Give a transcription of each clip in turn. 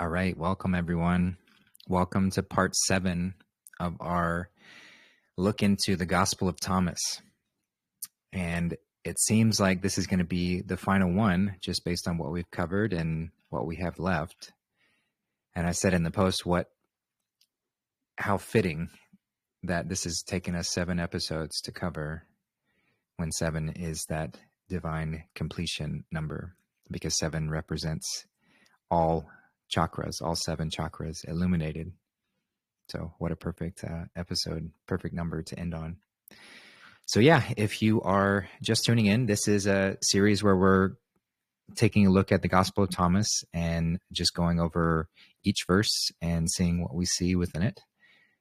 All right. Welcome, everyone. Welcome to part 7 of our look into the Gospel of Thomas. And it seems like this is going to be the final one, just based on what we've covered and what we have left. And I said in the post, how fitting that this has taken us 7 episodes to cover, when 7 is that divine completion number, because 7 represents all chakras, all 7 chakras illuminated. So what a perfect episode, perfect number to end on. So yeah, if you are just tuning in, this is a series where we're taking a look at the Gospel of Thomas and just going over each verse and seeing what we see within it.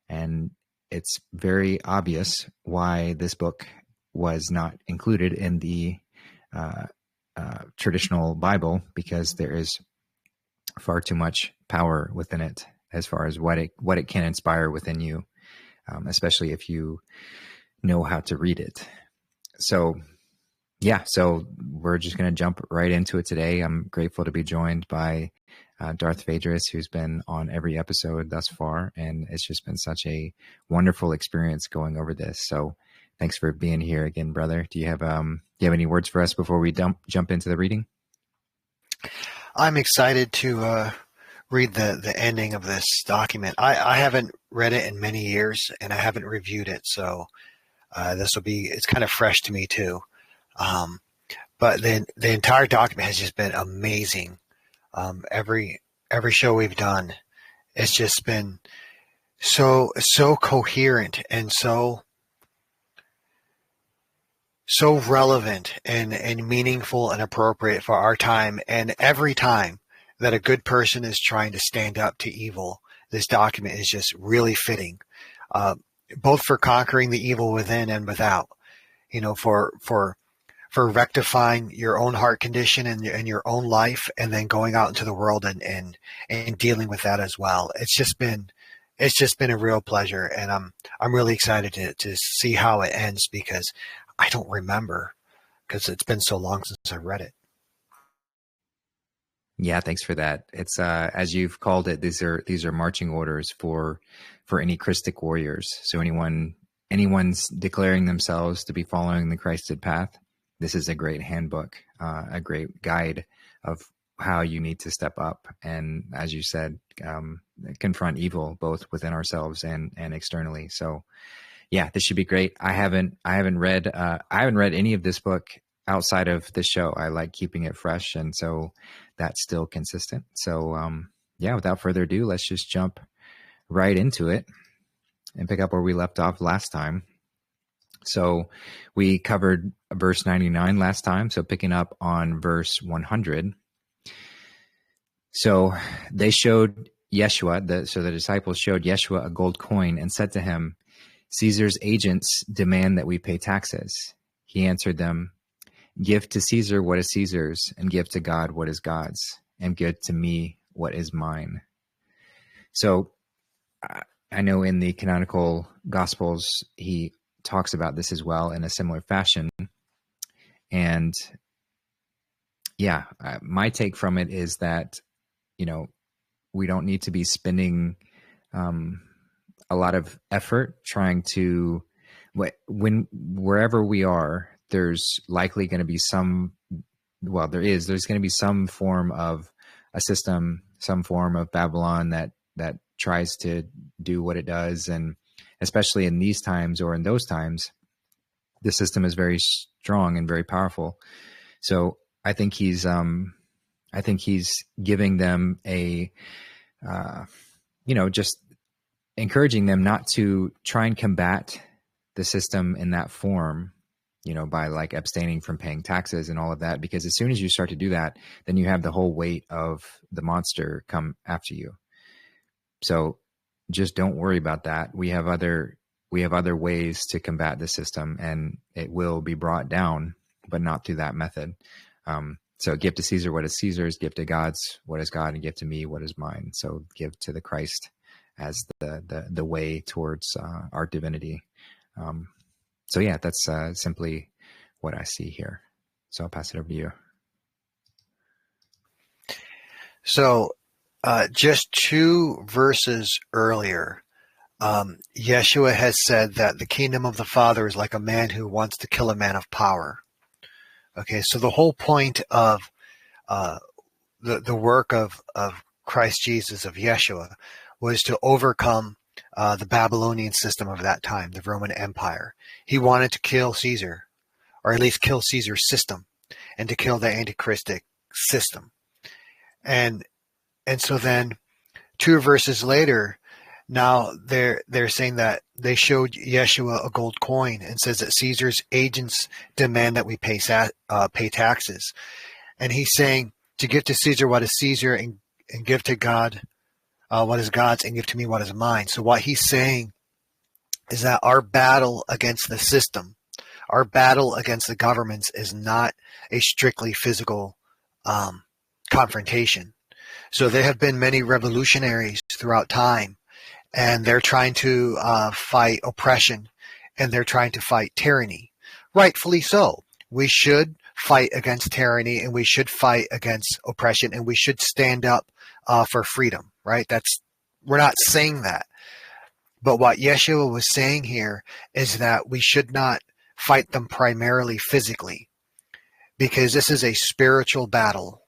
And it's very obvious why this book was not included in the traditional Bible, because there is far too much power within it as far as what it can inspire within you, especially if you know how to read it. So yeah, so we're just going to jump right into it today. I'm grateful to be joined by Darth Phaedrus, who's been on every episode thus far, and it's just been such a wonderful experience going over this. So thanks for being here again, brother. Do you have any words for us before we jump into the reading? I'm excited to read the ending of this document. I haven't read it in many years, and I haven't reviewed it, so it's kind of fresh to me too. But the entire document has just been amazing. Every show we've done, it's just been so coherent and so relevant and meaningful and appropriate for our time. And every time that a good person is trying to stand up to evil, this document is just really fitting, both for conquering the evil within and without, for rectifying your own heart condition and your own life, and then going out into the world and dealing with that as well. It's just been a real pleasure, and I'm really excited to see how it ends, because I don't remember, because it's been so long since I read it. Yeah, thanks for that. It's as you've called it, these are marching orders for any Christic warriors. So anyone's declaring themselves to be following the Christed path, this is a great handbook, a great guide of how you need to step up and, as you said, confront evil both within ourselves and externally. So yeah, this should be great. I haven't read any of this book outside of the show. I like keeping it fresh, and so that's still consistent. So yeah, without further ado, let's just jump right into it and pick up where we left off last time. So we covered verse 99 last time, so picking up on verse 100. So they showed Ieshua, the disciples showed Ieshua a gold coin and said to him, "Caesar's agents demand that we pay taxes." He answered them, "Give to Caesar what is Caesar's, and give to God what is God's, and give to me what is mine." So I know in the canonical Gospels, he talks about this as well in a similar fashion. And yeah, my take from it is that, we don't need to be spending a lot of effort trying to, wherever we are, there's likely going to be there's going to be some form of a system, some form of Babylon that tries to do what it does. And especially in these times or in those times, the system is very strong and very powerful. So I think he's giving them just encouraging them not to try and combat the system in that form, by like abstaining from paying taxes and all of that, because as soon as you start to do that, then you have the whole weight of the monster come after you. So just don't worry about that. We have other ways to combat the system, and it will be brought down, but not through that method. So give to Caesar what is Caesar's, give to God's what is God, and give to me what is mine. So give to the Christ as the way towards our divinity. So yeah, that's simply what I see here. So I'll pass it over to you. So Just 2 verses earlier, Ieshua has said that the kingdom of the Father is like a man who wants to kill a man of power. Okay, so the whole point of the work of Christ Jesus, of Ieshua, was to overcome the Babylonian system of that time, the Roman Empire. He wanted to kill Caesar, or at least kill Caesar's system, and to kill the antichristic system. And so then 2 verses later, now they're saying that they showed Ieshua a gold coin and says that Caesar's agents demand that we pay taxes. And he's saying to give to Caesar what is Caesar, and give to God what is God's, and give to me what is mine. So what he's saying is that our battle against the system, our battle against the governments, is not a strictly physical confrontation. So there have been many revolutionaries throughout time, and they're trying to fight oppression, and they're trying to fight tyranny. Rightfully so. We should fight against tyranny, and we should fight against oppression, and we should stand up for freedom, right? We're not saying that. But what Ieshua was saying here is that we should not fight them primarily physically, because this is a spiritual battle.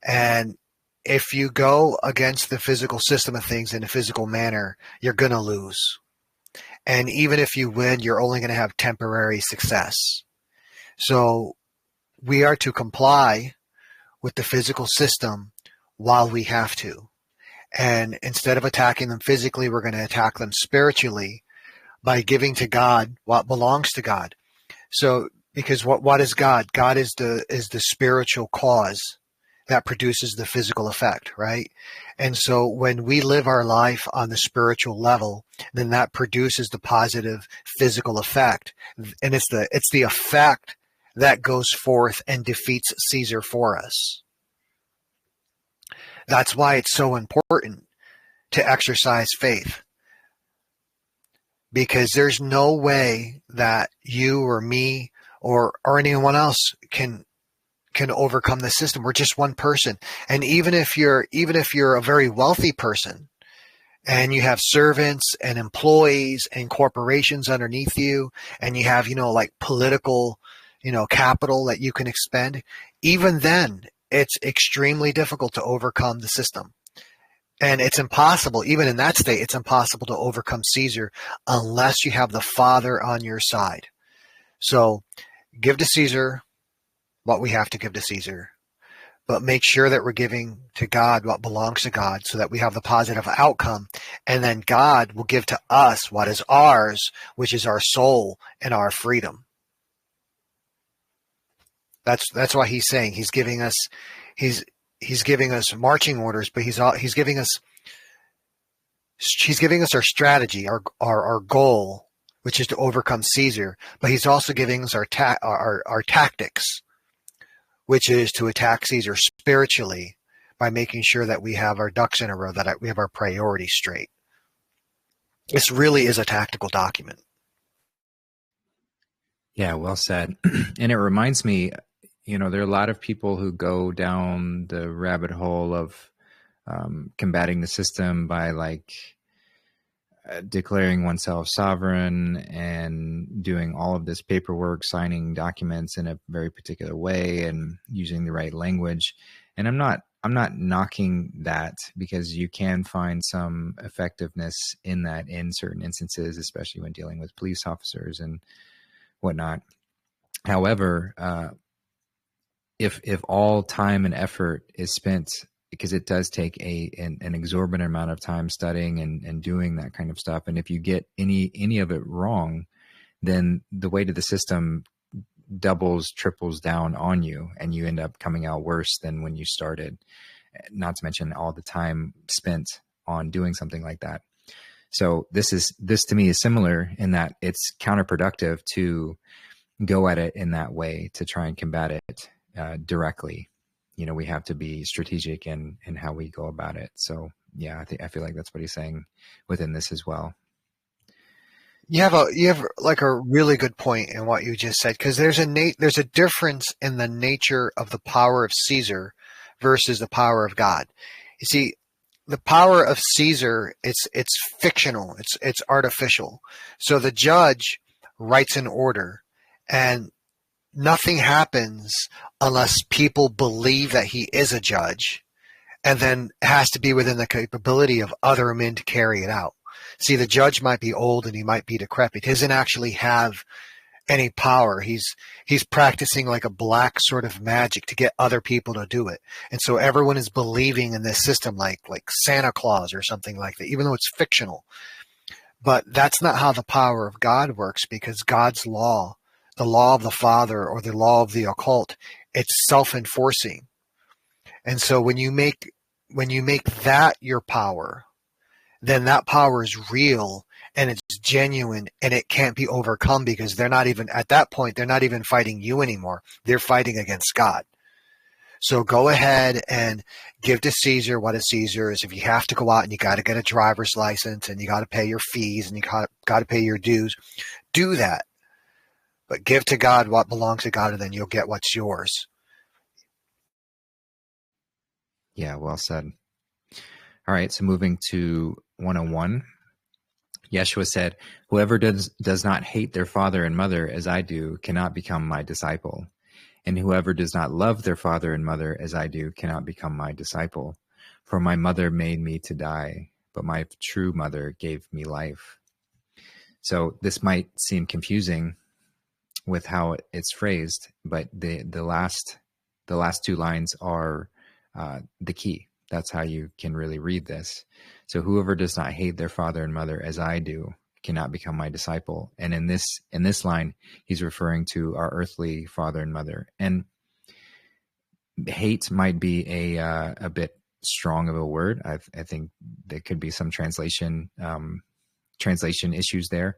And if you go against the physical system of things in a physical manner, you're going to lose. And even if you win, you're only going to have temporary success. So we are to comply with the physical system while we have to. And instead of attacking them physically, we're going to attack them spiritually by giving to God what belongs to God. So, because what is God? God is the spiritual cause that produces the physical effect, right? And so when we live our life on the spiritual level, then that produces the positive physical effect. And it's the effect that goes forth and defeats Caesar for us. That's why it's so important to exercise faith. Because there's no way that you or me or anyone else can overcome the system. We're just one person. And even if you're a very wealthy person and you have servants and employees and corporations underneath you, and you have, like political, capital that you can expend, even then it's extremely difficult to overcome the system. And it's impossible, even in that state, it's impossible to overcome Caesar unless you have the Father on your side. So give to Caesar what we have to give to Caesar, but make sure that we're giving to God what belongs to God so that we have the positive outcome. And then God will give to us what is ours, which is our soul and our freedom. That's why he's saying he's giving us marching orders, but he's giving us our strategy, our goal, which is to overcome Caesar. But he's also giving us our tactics, which is to attack Caesar spiritually by making sure that we have our ducks in a row, that we have our priorities straight. This really is a tactical document. Yeah, well said. And it reminds me, there are a lot of people who go down the rabbit hole of combating the system by declaring oneself sovereign and doing all of this paperwork, signing documents in a very particular way and using the right language. And I'm not knocking that, because you can find some effectiveness in that in certain instances, especially when dealing with police officers and whatnot. However, if all time and effort is spent, because it does take an exorbitant amount of time studying and doing that kind of stuff, and if you get any of it wrong, then the weight of the system doubles, triples down on you, and you end up coming out worse than when you started. Not to mention all the time spent on doing something like that. So this to me is similar in that it's counterproductive to go at it in that way, to try and combat it directly. We have to be strategic in how we go about it. So yeah, I feel like that's what he's saying within this as well. You have a really good point in what you just said, because there's a difference in the nature of the power of Caesar versus the power of God. You see, the power of Caesar, it's fictional, it's artificial. So the judge writes an order, and nothing happens unless people believe that he is a judge, and then it has to be within the capability of other men to carry it out. See, the judge might be old and he might be decrepit. He doesn't actually have any power. He's practicing like a black sort of magic to get other people to do it. And so everyone is believing in this system like Santa Claus or something like that, even though it's fictional. But that's not how the power of God works, because God's law, the law of the Father or the law of the occult, it's self-enforcing. And so when you make that your power, then that power is real and it's genuine and it can't be overcome, because they're not even, at that point, they're not even fighting you anymore. They're fighting against God. So go ahead and give to Caesar what is Caesar's. If you have to go out and you got to get a driver's license and you got to pay your fees and you got to pay your dues, do that. But give to God what belongs to God, and then you'll get what's yours. Yeah, well said. All right, so moving to 101. Ieshua said, "Whoever does not hate their father and mother as I do cannot become my disciple. And whoever does not love their father and mother as I do cannot become my disciple. For my mother made me to die, but my true mother gave me life." So this might seem confusing with how it's phrased, but the last two lines are the key. That's how you can really read this. So whoever does not hate their father and mother as I do cannot become my disciple. And in this line, he's referring to our earthly father and mother. And hate might be a bit strong of a word. I think there could be some translation issues there,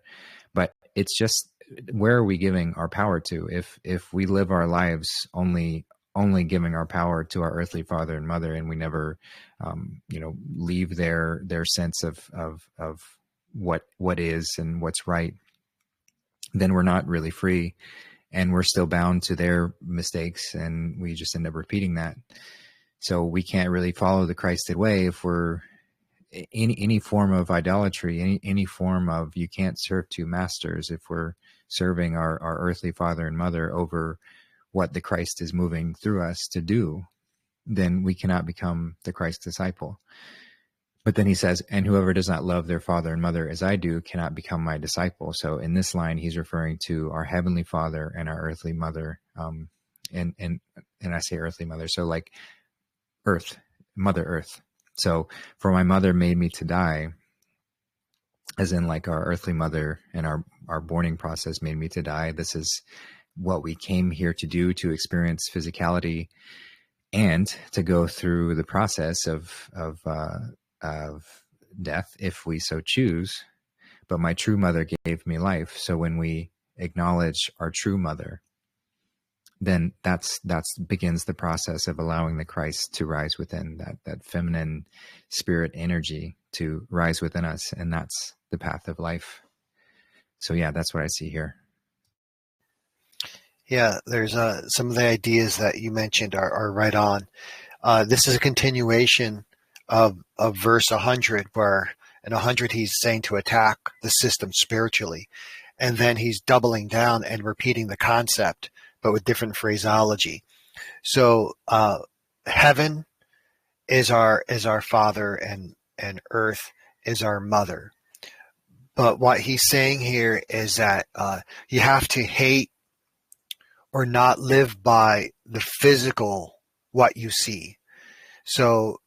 but it's just, where are we giving our power to? If we live our lives only giving our power to our earthly father and mother, and we never, leave their sense of what is and what's right, then we're not really free, and we're still bound to their mistakes, and we just end up repeating that. So we can't really follow the Christed way if we're any form of idolatry, any form of, you can't serve two masters. If we're serving our earthly father and mother over what the Christ is moving through us to do, then we cannot become the Christ disciple. But then he says, and whoever does not love their father and mother as I do cannot become my disciple. So in this line, he's referring to our heavenly father and our earthly mother. And I say earthly mother, so like earth, Mother Earth. So for my mother made me to die, as in like our earthly mother and our borning process made me to die. This is what we came here to do, to experience physicality and to go through the process of death if we so choose. But my true mother gave me life. So when we acknowledge our true mother, then that's begins the process of allowing the Christ to rise within, that feminine spirit energy to rise within us. And that's the path of life. So yeah, that's what I see here. Yeah, there's some of the ideas that you mentioned are right on. This is a continuation of verse 100, where in 100 he's saying to attack the system spiritually, and then he's doubling down and repeating the concept, but with different phraseology. So heaven is our father, and earth is our mother. But what he's saying here is that you have to hate or not live by the physical, what you see. So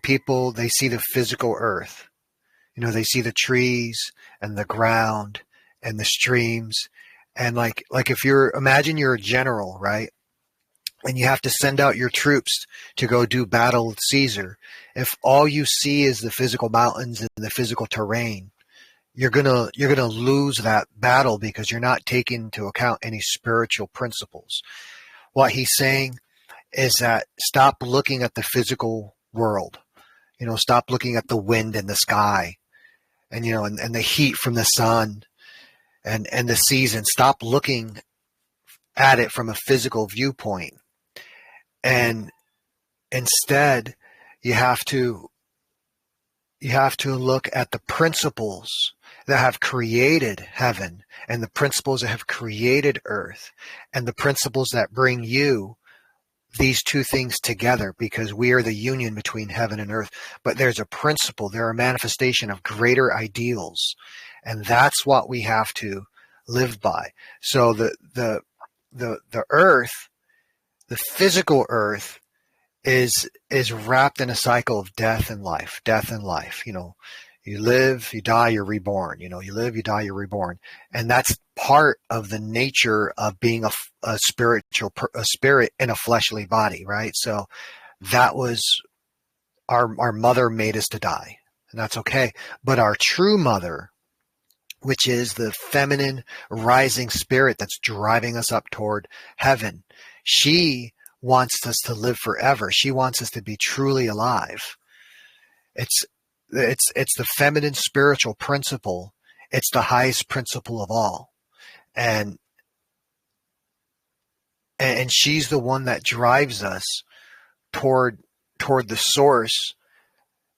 people, they see the physical earth. They see the trees and the ground and the streams. And like if imagine you're a general, right? And you have to send out your troops to go do battle with Caesar. If all you see is the physical mountains and the physical terrain, you're gonna lose that battle, because you're not taking into account any spiritual principles. What he's saying is that stop looking at the physical world. Stop looking at the wind and the sky, and and the heat from the sun, and the season. Stop looking at it from a physical viewpoint, and instead you have to look at the principles that have created heaven and the principles that have created earth and the principles that bring you these two things together, because we are the union between heaven and earth. But there's a principle, there are a manifestation of greater ideals, and that's what we have to live by. So the earth, the physical earth, is wrapped in a cycle of death and life, death and life. You live, you die, you're reborn. You live, you die, you're reborn. And that's part of the nature of being a spirit in a fleshly body, right? So that was our mother made us to die, and that's okay. But our true mother, which is the feminine rising spirit that's driving us up toward heaven, she wants us to live forever. She wants us to be truly alive. It's the feminine spiritual principle. It's the highest principle of all. And she's the one that drives us toward the source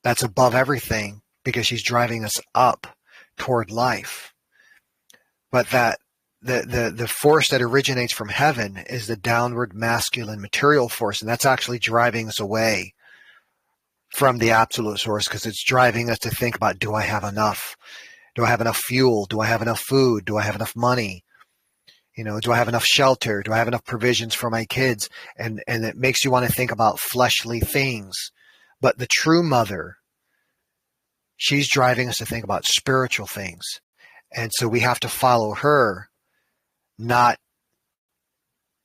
that's above everything, because she's driving us up toward life. But that the force that originates from heaven is the downward masculine material force, and that's actually driving us away from the absolute source, because it's driving us to think about, do I have enough? Do I have enough fuel? Do I have enough food? Do I have enough money? Do I have enough shelter? Do I have enough provisions for my kids? And it makes you want to think about fleshly things. But the true mother, she's driving us to think about spiritual things. And so we have to follow her, not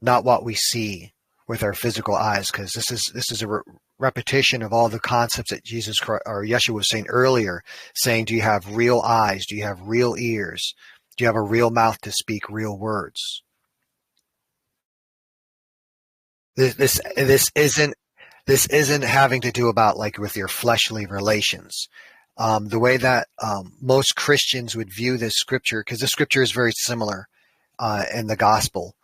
what we see with our physical eyes, because this is a repetition of all the concepts that Jesus Christ, or Ieshua, was saying earlier, saying, do you have real eyes? Do you have real ears? Do you have a real mouth to speak real words? This isn't having to do about like with your fleshly relations. The way that most Christians would view this scripture, because this scripture is very similar in the gospel.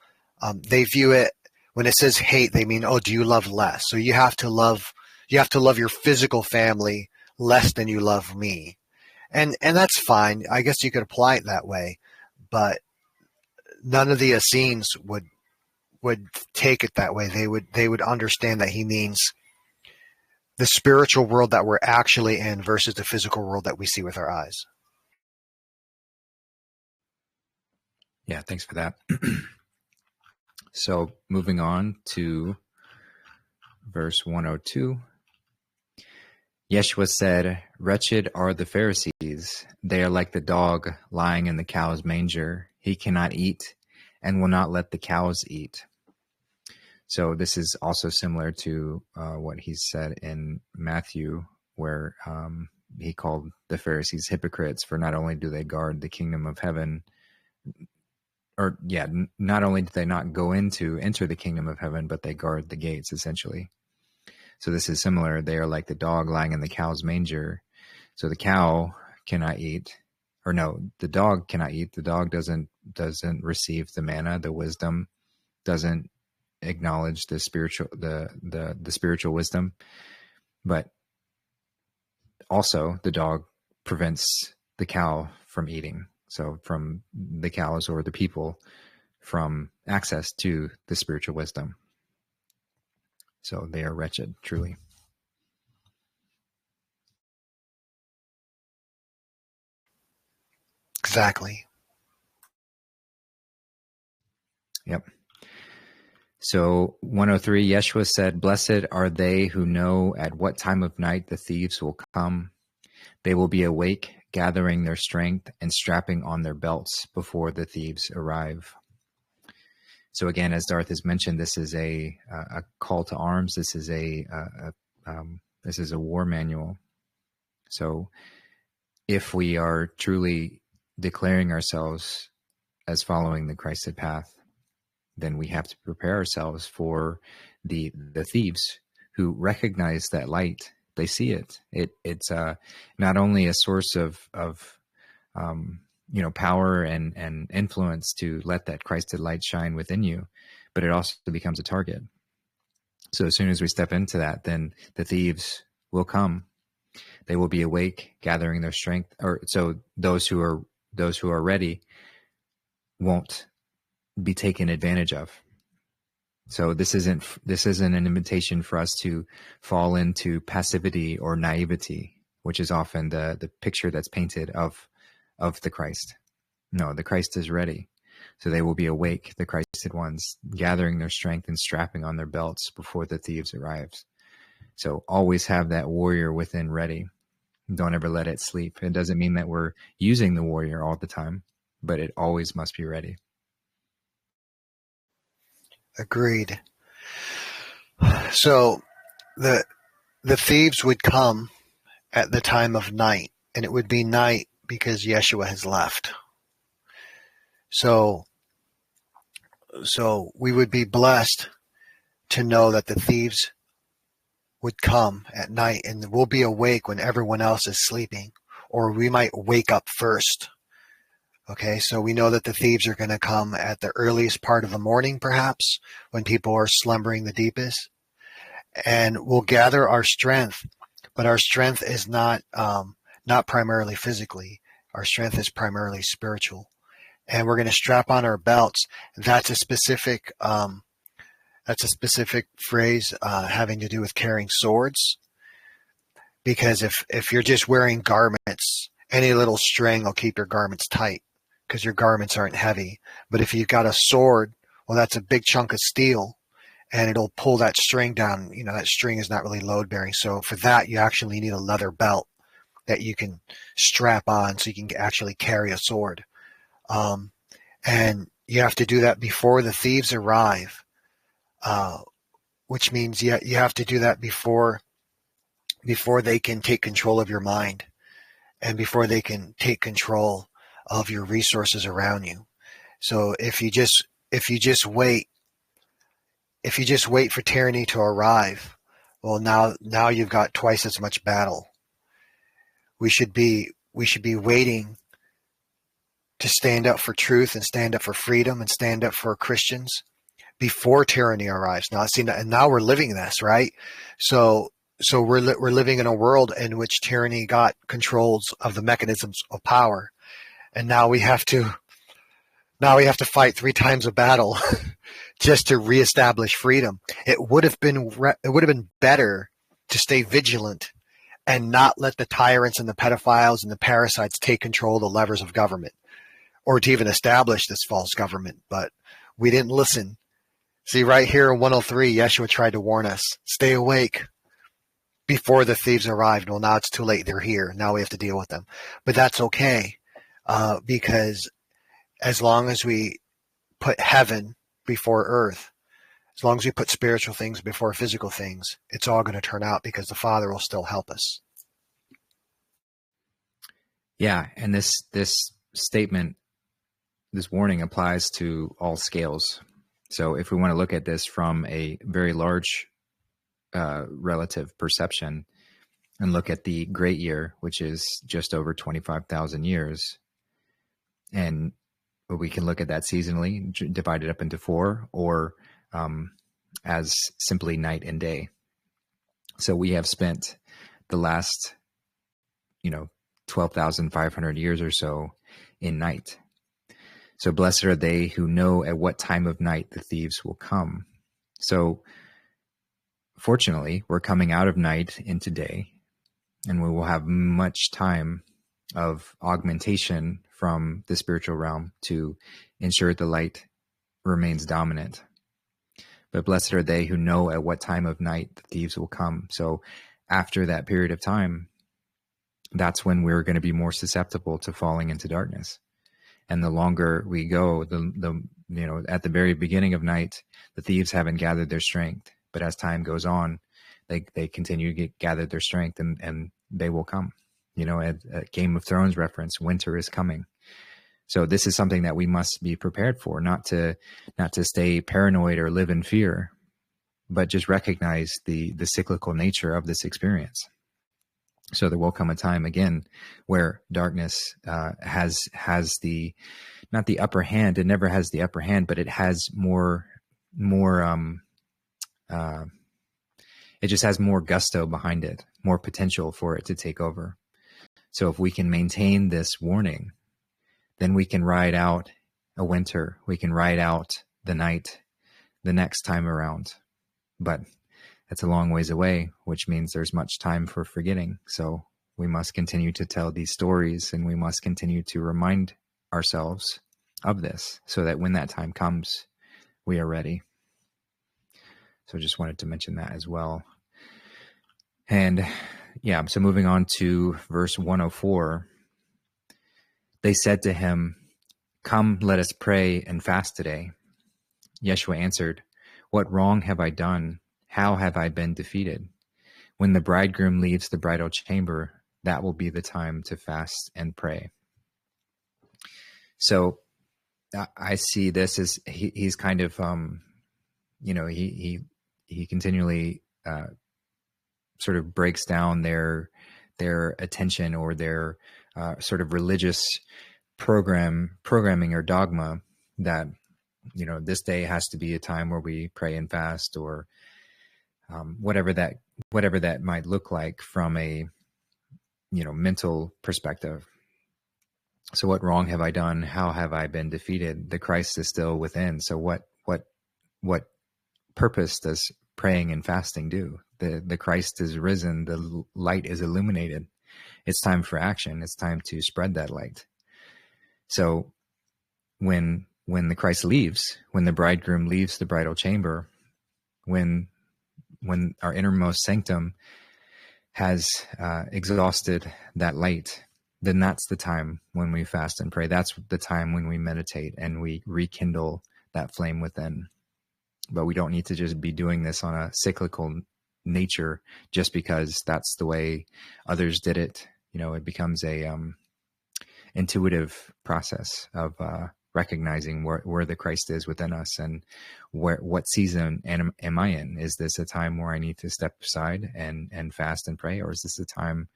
They view it, when it says hate, they mean, oh, do you love less? So you have to love your physical family less than you love me. And that's fine. I guess you could apply it that way, but none of the Essenes would take it that way. They would understand that he means the spiritual world that we're actually in versus the physical world that we see with our eyes. Yeah, thanks for that. So moving on to verse 102. Ieshua said, "Wretched are the Pharisees. They are like the dog lying in the cow's manger. He cannot eat and will not let the cows eat." So this is also similar to what he said in Matthew, where he called the Pharisees hypocrites, for not only do they guard the kingdom of heaven, not only do they not enter the kingdom of heaven, but they guard the gates, essentially. So this is similar. They are like the dog lying in the cow's manger. So the cow cannot eat, the dog cannot eat. The dog doesn't receive the manna, the wisdom, doesn't acknowledge the spiritual wisdom, but also the dog prevents the cow from eating. So from the cows or the people from access to the spiritual wisdom. So they are wretched, truly. Exactly. Yep. So 103, Ieshua said, "Blessed are they who know at what time of night the thieves will come. They will be awake, gathering their strength and strapping on their belts before the thieves arrive." So again, as Darth has mentioned, this is a call to arms. This is a war manual. So if we are truly declaring ourselves as following the Christed path, then we have to prepare ourselves for the thieves who recognize that light. They see it. It's not only a source of power and influence to let that Christed light shine within you, but it also becomes a target. So as soon as we step into that, then the thieves will come. They will be awake, gathering their strength. Or so those who are ready won't be taken advantage of. So this isn't an invitation for us to fall into passivity or naivety, which is often the picture that's painted of the Christ. No, the Christ is ready. So they will be awake, the Christed ones, gathering their strength and strapping on their belts before the thieves arrives. So always have that warrior within ready. Don't ever let it sleep. It doesn't mean that we're using the warrior all the time, but it always must be ready. Agreed. So the thieves would come at the time of night, and it would be night because Ieshua has left. So we would be blessed to know that the thieves would come at night, and we'll be awake when everyone else is sleeping, or we might wake up first. Okay, so we know that the thieves are going to come at the earliest part of the morning, perhaps, when people are slumbering the deepest. And we'll gather our strength, but our strength is not primarily physically. Our strength is primarily spiritual. And we're going to strap on our belts. That's a specific phrase having to do with carrying swords. Because if you're just wearing garments, any little string will keep your garments tight because your garments aren't heavy. But if you've got a sword, well, that's a big chunk of steel, and it'll pull that string down. You know, that string is not really load bearing. So for that, you actually need a leather belt that you can strap on so you can actually carry a sword. And you have to do that before the thieves arrive, which means you have to do that before they can take control of your mind and before they can take control of your resources around you. So if you just wait for tyranny to arrive, well, now you've got twice as much battle. We should be waiting to stand up for truth and stand up for freedom and stand up for Christians before tyranny arrives. Now we're living this, right? So we're living in a world in which tyranny got controls of the mechanisms of power, and now we have to fight 3 times a battle just to reestablish freedom. It would have been better to stay vigilant and not let the tyrants and the pedophiles and the parasites take control of the levers of government, or to even establish this false government. But we didn't listen. See, right here in 103, Ieshua tried to warn us, stay awake before the thieves arrived. Well, now it's too late. They're here. Now we have to deal with them. But that's okay, because as long as we put heaven before earth, as long as we put spiritual things before physical things, it's all going to turn out because the Father will still help us. Yeah, and this statement, this warning applies to all scales. So if we want to look at this from a very large relative perception and look at the great year, which is just over 25,000 years, and we can look at that seasonally, divided up into 4, or as simply night and day. So we have spent the last, 12,500 years or so in night. So blessed are they who know at what time of night the thieves will come. So fortunately, we're coming out of night into day, and we will have much time of augmentation from the spiritual realm to ensure the light remains dominant. But blessed are they who know at what time of night the thieves will come. So after that period of time, that's when we're going to be more susceptible to falling into darkness. And the longer we go, at the very beginning of night, the thieves haven't gathered their strength. But as time goes on, they continue to gather their strength, and they will come. A Game of Thrones reference, winter is coming. So this is something that we must be prepared for, not to stay paranoid or live in fear, but just recognize the cyclical nature of this experience. So there will come a time again where darkness has not the upper hand. It never has the upper hand, but it has more. It just has more gusto behind it. more potential for it to take over. So if we can maintain this warning, then we can ride out a winter. We can ride out the night the next time around. But that's a long ways away, which means there's much time for forgetting. So we must continue to tell these stories, and we must continue to remind ourselves of this so that when that time comes, we are ready. So just wanted to mention that as well. And yeah, so moving on to verse 104, they said to him, "Come, let us pray and fast today." Ieshua answered, "What wrong have I done? How have I been defeated? When the bridegroom leaves the bridal chamber, that will be the time to fast and pray." So I see this as he's kind of, he continually sort of breaks down their attention or their sort of religious programming or dogma that, this day has to be a time where we pray and fast, or whatever that might look like from a mental perspective. So what wrong have I done? How have I been defeated? The Christ is still within. So what purpose does praying and fasting do? The Christ is risen. The light is illuminated. It's time for action. It's time to spread that light. So when the Christ leaves, when the bridegroom leaves the bridal chamber, when our innermost sanctum has exhausted that light, then that's the time when we fast and pray. That's the time when we meditate and we rekindle that flame within. But we don't need to just be doing this on a cyclical nature just because that's the way others did it. It becomes a intuitive process of recognizing where the Christ is within us, and what season am I in? Is this a time where I need to step aside and fast and pray, or is this a time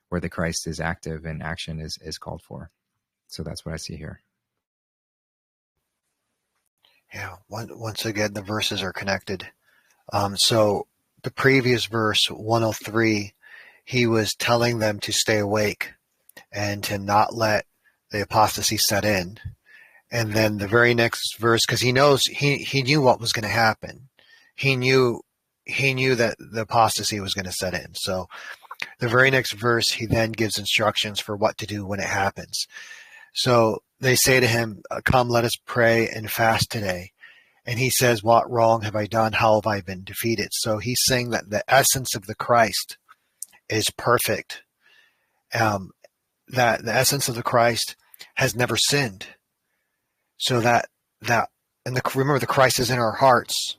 where the Christ is active and action is called for? So that's what I see here. Yeah, once again, the verses are connected. So the previous verse, 103, he was telling them to stay awake and to not let the apostasy set in. And then the very next verse, because he knew what was going to happen. He knew that the apostasy was going to set in. So the very next verse, he then gives instructions for what to do when it happens. So they say to him, "Come, let us pray and fast today." And he says, "What wrong have I done? How have I been defeated?" So he's saying that the essence of the Christ is perfect. That the essence of the Christ has never sinned. So remember, the Christ is in our hearts,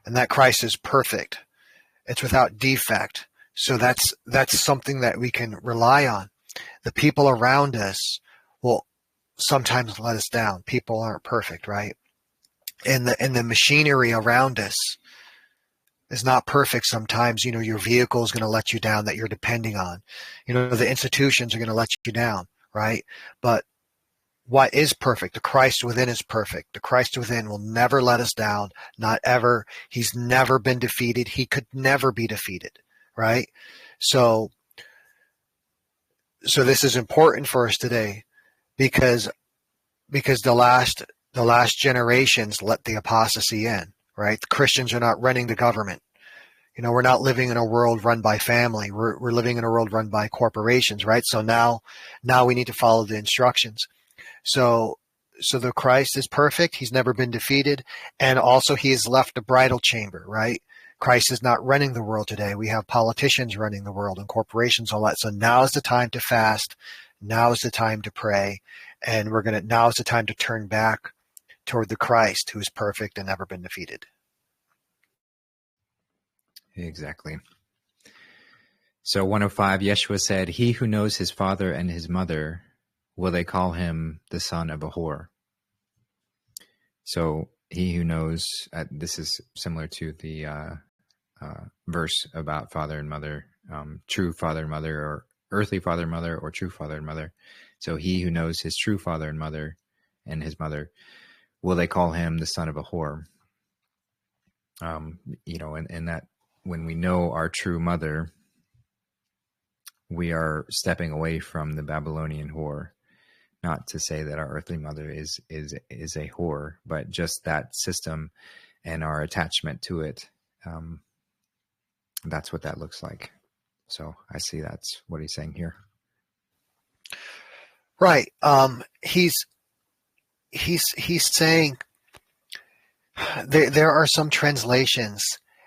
and that Christ is perfect. It's without defect. So that's something that we can rely on. The people around us will sometimes let us down. People aren't perfect, right? And the machinery around us is not perfect sometimes. Your vehicle is going to let you down that you're depending on. The institutions are going to let you down, right? But what is perfect? The Christ within is perfect. The Christ within will never let us down, not ever. He's never been defeated. He could never be defeated, right? So this is important for us today because the last generations let the apostasy in, right? The Christians are not running the government. We're not living in a world run by family. We're living in a world run by corporations, right? So now we need to follow the instructions. So the Christ is perfect. He's never been defeated. And also he has left the bridal chamber, right? Christ is not running the world today. We have politicians running the world and corporations, all that. So now is the time to fast. Now is the time to pray. And now is the time to turn back toward the Christ who is perfect and never been defeated. Exactly. So 105, Ieshua said, "He who knows his father and his mother, will they call him the son of a whore?" So he who knows, this is similar to the verse about father and mother, true father and mother, or earthly father and mother, or true father and mother. So he who knows his true father and mother, will they call him the son of a whore? And that when we know our true mother, we are stepping away from the Babylonian whore. Not to say that our earthly mother is a whore, but just that system and our attachment to it. That's what that looks like. So I see that's what he's saying here. Right. He's saying there are some translations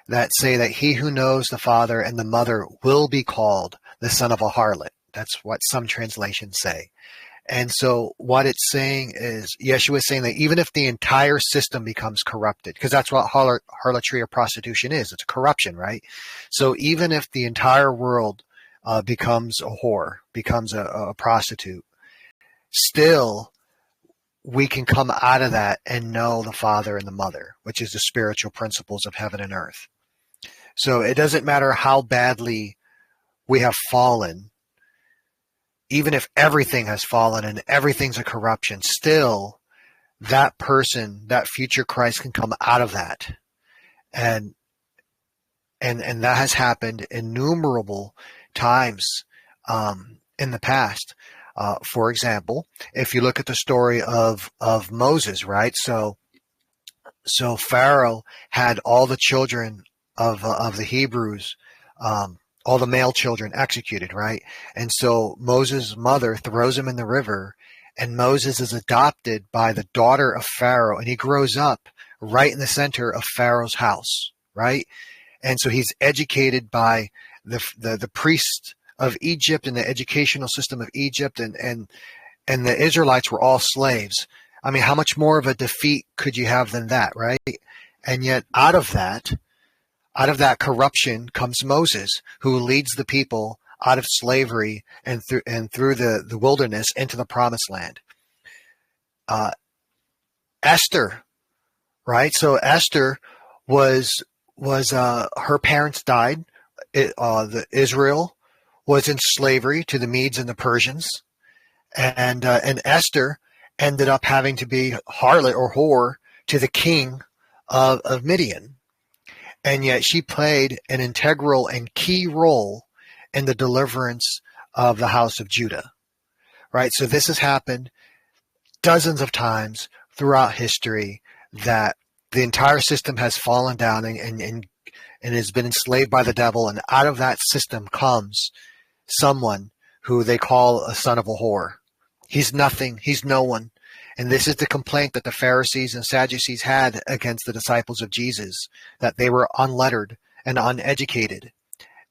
that say that he who knows the father and the mother will be called the son of a harlot. That's what some translations say. And so what it's saying is, Ieshua is saying that even if the entire system becomes corrupted, because that's what harlotry or prostitution is, it's a corruption, right? So even if the entire world becomes a whore, becomes a prostitute, still we can come out of that and know the father and the mother, which is the spiritual principles of heaven and earth. So it doesn't matter how badly we have fallen, even if everything has fallen and everything's a corruption, still that person, that future Christ can come out of that. And that has happened innumerable times in the past. For example, if you look at the story of Moses, right? So Pharaoh had all the children of the Hebrews, all the male children executed, right? And so Moses' mother throws him in the river, and Moses is adopted by the daughter of Pharaoh, and he grows up right in the center of Pharaoh's house, right? And so he's educated by the priest of Egypt and the educational system of Egypt, and the Israelites were all slaves. I mean, how much more of a defeat could you have than that, right? And yet out of that corruption comes Moses, who leads the people out of slavery and through the wilderness into the promised land. Esther, right? So Esther was her parents died. Israel was in slavery to the Medes and the Persians, and Esther ended up having to be harlot or whore to the king of Midian. And yet she played an integral and key role in the deliverance of the house of Judah, right? So this has happened dozens of times throughout history, that the entire system has fallen down and has been enslaved by the devil. And out of that system comes someone who they call a son of a whore. He's nothing. He's no one. And this is the complaint that the Pharisees and Sadducees had against the disciples of Jesus, that they were unlettered and uneducated.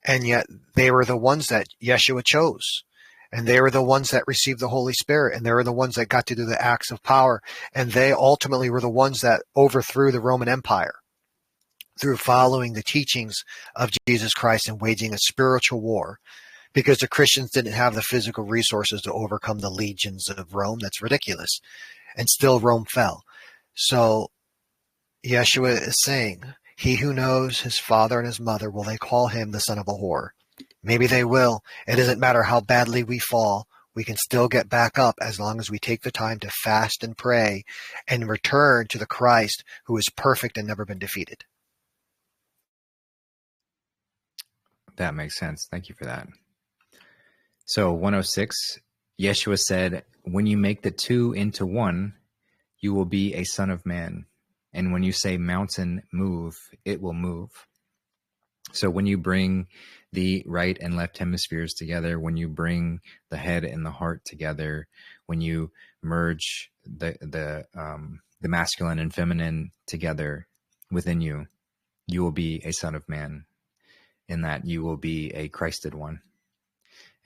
And yet they were the ones that Ieshua chose. And they were the ones that received the Holy Spirit. And they were the ones that got to do the acts of power. And they ultimately were the ones that overthrew the Roman Empire through following the teachings of Jesus Christ and waging a spiritual war, because the Christians didn't have the physical resources to overcome the legions of Rome. That's ridiculous. And still Rome fell. So Ieshua is saying, he who knows his father and his mother, will they call him the son of a whore? Maybe they will. It doesn't matter how badly we fall. We can still get back up as long as we take the time to fast and pray and return to the Christ who is perfect and never been defeated. That makes sense. Thank you for that. So 106, Ieshua said, when you make the two into one, you will be a son of man. And when you say mountain, move, it will move. So when you bring the right and left hemispheres together, when you bring the head and the heart together, when you merge the masculine and feminine together within you, you will be a son of man, in that you will be a Christed one.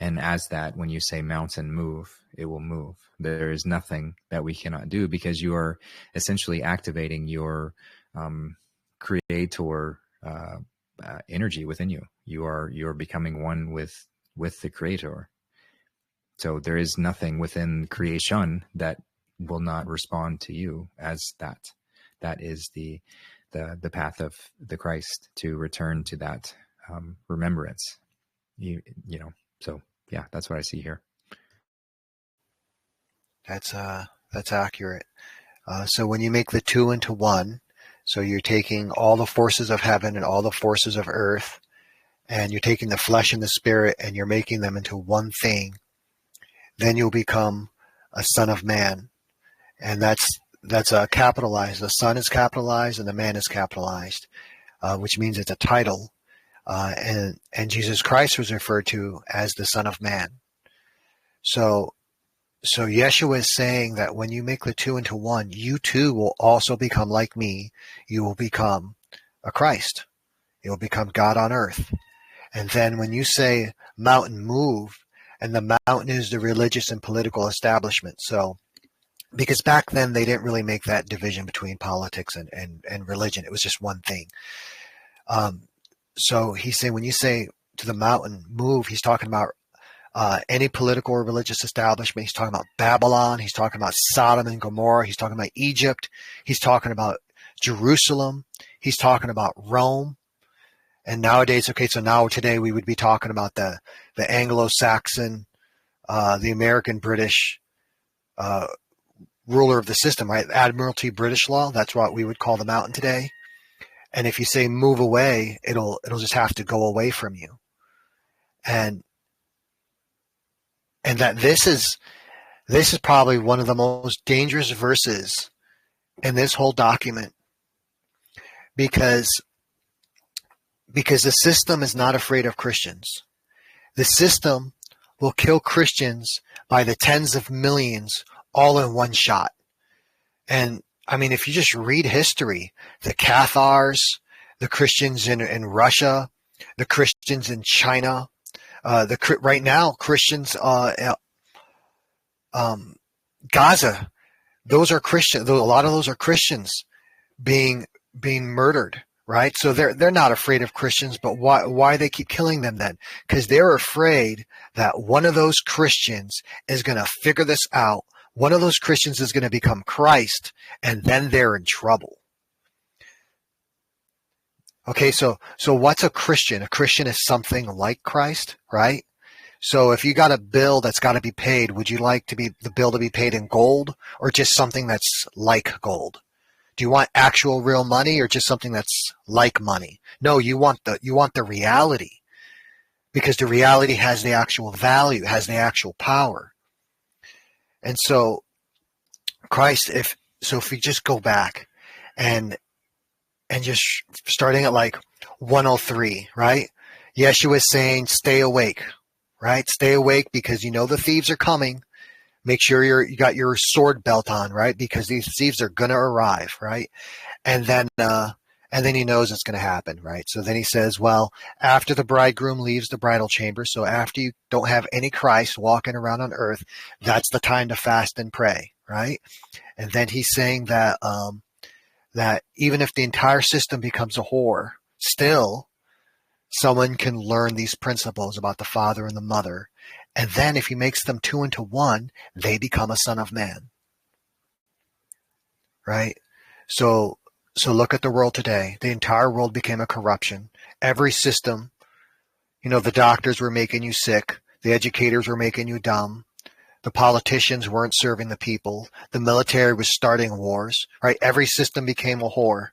And as that, when you say mountain, move, it will move. There is nothing that we cannot do, because you are essentially activating your creator energy within you. You're becoming one with the Creator. So there is nothing within creation that will not respond to you as that. That is the path of the Christ, to return to that remembrance. You know. So yeah, that's what I see here. That's accurate. So when you make the two into one, so you're taking all the forces of heaven and all the forces of earth, and you're taking the flesh and the spirit and you're making them into one thing, then you'll become a son of man. And that's capitalized. The son is capitalized and the man is capitalized, which means it's a title. And Jesus Christ was referred to as the Son of Man. So Ieshua is saying that when you make the two into one, you too will also become like me. You will become a Christ. You will become God on earth. And then when you say mountain move, and the mountain is the religious and political establishment. So, because back then they didn't really make that division between politics and religion. It was just one thing. So he's saying when you say to the mountain move, he's talking about any political or religious establishment. He's talking about Babylon. He's talking about Sodom and Gomorrah. He's talking about Egypt. He's talking about Jerusalem. He's talking about Rome. And nowadays, okay, so now today we would be talking about the Anglo-Saxon, the American British ruler of the system, right? Admiralty British law. That's what we would call the mountain today. And if you say move away, it'll just have to go away from you. And that this is probably one of the most dangerous verses in this whole document, because the system is not afraid of Christians. The system will kill Christians by the tens of millions all in one shot. And I mean, if you just read history, the Cathars, the Christians in Russia, the Christians in China, right now Christians Gaza, those are Christians. A lot of those are Christians being murdered, right? So they're not afraid of Christians, but why they keep killing them then? Because they're afraid that one of those Christians is going to figure this out. One of those Christians is going to become Christ, and then they're in trouble. Okay, so what's a Christian? A Christian is something like Christ, right? So if you got a bill that's got to be paid, would you like the bill to be paid in gold, or just something that's like gold? Do you want actual real money, or just something that's like money? No, you want the reality, because the reality has the actual value, has the actual power. And so Christ, if we just go back and just starting at like 103, right? Ieshua is saying, stay awake, right? Stay awake, because you know the thieves are coming. Make sure you got your sword belt on, right? Because these thieves are going to arrive, right? And then he knows it's going to happen, right? So then he says, well, after the bridegroom leaves the bridal chamber, so after you don't have any Christ walking around on earth, that's the time to fast and pray, right? And then he's saying that that even if the entire system becomes a whore, still someone can learn these principles about the father and the mother. And then if he makes them two into one, they become a son of man, right? So look at the world today. The entire world became a corruption. Every system, the doctors were making you sick. The educators were making you dumb. The politicians weren't serving the people. The military was starting wars, right? Every system became a whore.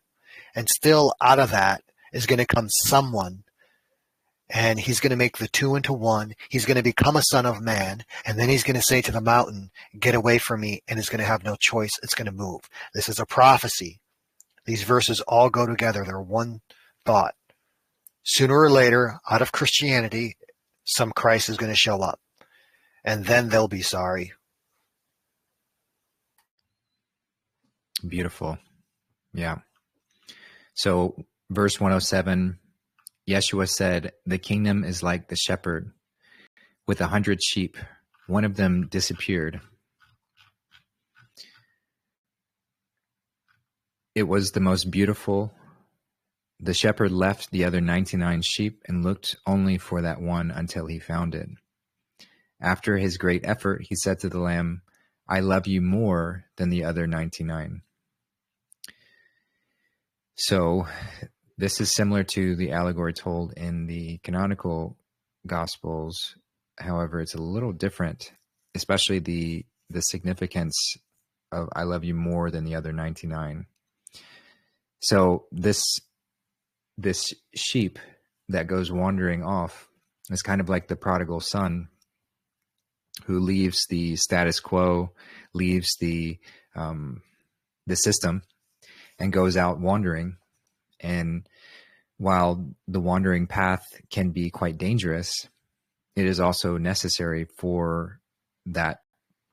And still out of that is going to come someone, and he's going to make the two into one. He's going to become a son of man, and then he's going to say to the mountain, get away from me, and it's going to have no choice. It's going to move. This is a prophecy. These verses all go together. They're one thought. Sooner or later, out of Christianity, some Christ is going to show up, and then they'll be sorry. Beautiful. Yeah. So verse 107, Ieshua said, the kingdom is like the shepherd with 100 sheep. One of them disappeared. It was the most beautiful. The shepherd left the other 99 sheep and looked only for that one until he found it. After his great effort, he said to the lamb, I love you more than the other 99. So this is similar to the allegory told in the canonical Gospels. However, it's a little different, especially the significance of I love you more than the other 99. So this sheep that goes wandering off. It's kind of like the prodigal son who leaves the status quo, leaves the system, and goes out wandering. And while the wandering path can be quite dangerous, it is also necessary for that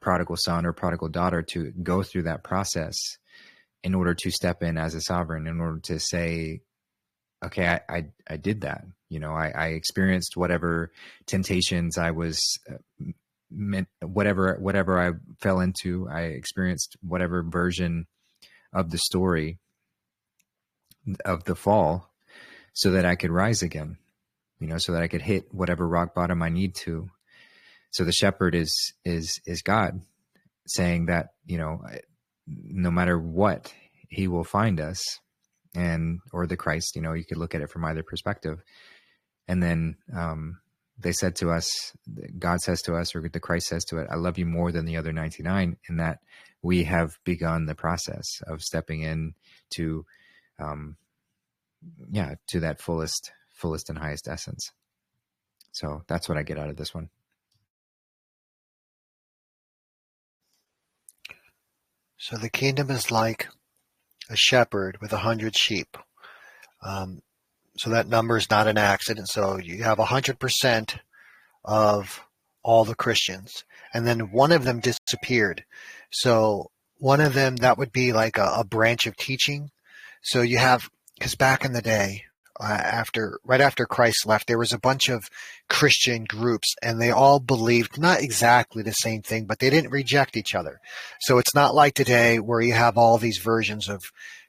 prodigal son or prodigal daughter to go through that process in order to step in as a sovereign, in order to say, okay, I did that. I experienced whatever temptations I was whatever I fell into. I experienced whatever version of the story of the fall, so that I could rise again, so that I could hit whatever rock bottom I need to. So the shepherd is God saying that, no matter what, he will find us, or the Christ. You could look at it from either perspective. And then they said to us, God says to us, or the Christ says to it, I love you more than the other 99, in that we have begun the process of stepping in to that fullest and highest essence. So that's what I get out of this one. So the kingdom is like a shepherd with 100 sheep. So that number is not an accident. So you have 100% of all the Christians, and then one of them disappeared. So one of them, that would be like a branch of teaching. So you have, because back in the day, right after Christ left, there was a bunch of Christian groups, and they all believed not exactly the same thing, but they didn't reject each other. So it's not like today where you have all these versions of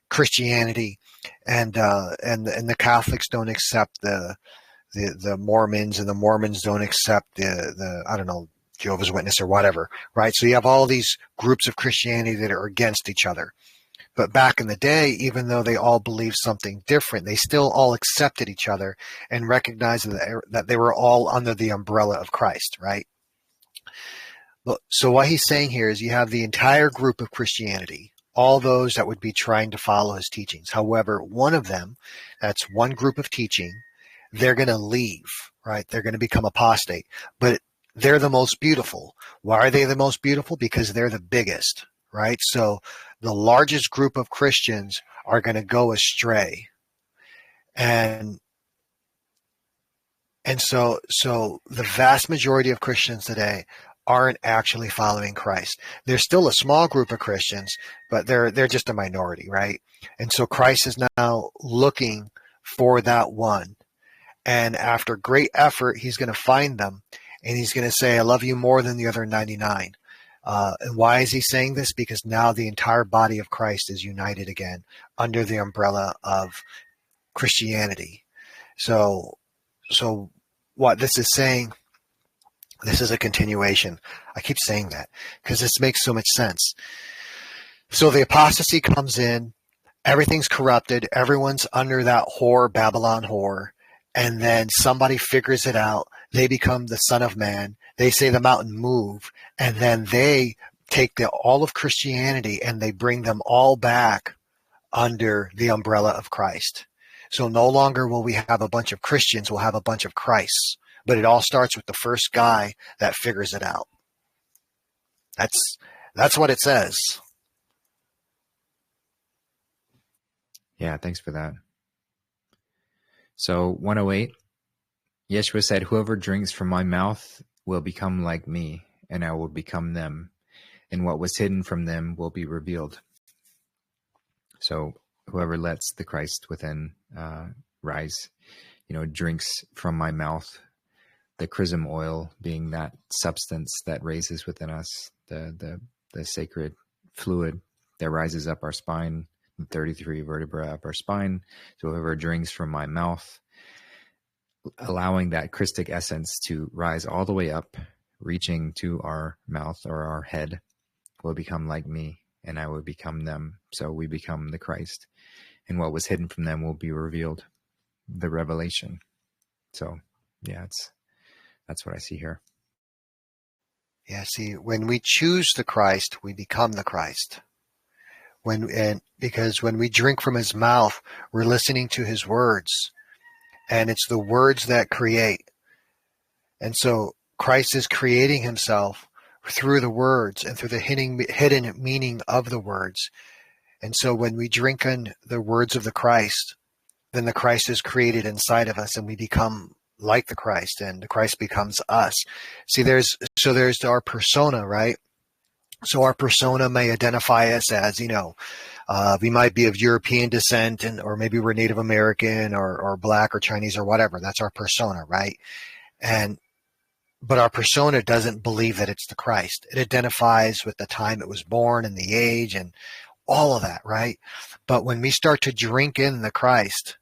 Christianity, and the Catholics don't accept the Mormons, and the Mormons don't accept the I don't know, Jehovah's Witness or whatever, right? So you have all these groups of Christianity that are against each other. But back in the day, even though they all believed something different, they still all accepted each other and recognized that they were all under the umbrella of Christ, right? So what he's saying here is you have the entire group of Christianity, all those that would be trying to follow his teachings. However, one of them, that's one group of teaching, they're going to leave, right? They're going to become apostate, but they're the most beautiful. Why are they the most beautiful? Because they're the biggest, right? So the largest group of Christians are going to go astray. And so the vast majority of Christians today aren't actually following Christ. There's still a small group of Christians, but they're just a minority, right? And so Christ is now looking for that one. And after great effort, he's going to find them, and he's going to say, I love you more than the other 99. And why is he saying this? Because now the entire body of Christ is united again under the umbrella of Christianity. So what this is saying, this is a continuation. I keep saying that because this makes so much sense. So the apostasy comes in, everything's corrupted, everyone's under that whore, Babylon whore, and then somebody figures it out. They become the Son of Man. They say the mountain move, and then they take all of Christianity and they bring them all back under the umbrella of Christ. So no longer will we have a bunch of Christians, we'll have a bunch of Christs. But it all starts with the first guy that figures it out. That's what it says. Yeah, thanks for that. So 108, Ieshua said, whoever drinks from my mouth will become like me, and I will become them, and what was hidden from them will be revealed. So whoever lets the Christ within rise, drinks from my mouth, the chrism oil being that substance that raises within us, the sacred fluid that rises up our spine, the 33 vertebrae up our spine. So whoever drinks from my mouth, allowing that Christic essence to rise all the way up, reaching to our mouth or our head, will become like me, and I will become them. So we become the Christ, and what was hidden from them will be revealed, the revelation. So yeah, that's what I see here. Yeah, see, when we choose the Christ, we become the Christ. Because when we drink from his mouth, we're listening to his words. and it's the words that create. And so Christ is creating himself through the words and through the hidden meaning of the words. And so when we drink in the words of the Christ, then the Christ is created inside of us and we become like the Christ, and the Christ becomes us. See, there's our persona, right? So our persona may identify us as, we might be of European descent, or maybe we're Native American or Black or Chinese or whatever. That's our persona, right? But our persona doesn't believe that it's the Christ. It identifies with the time it was born and the age and all of that, right? But when we start to drink in the Christ,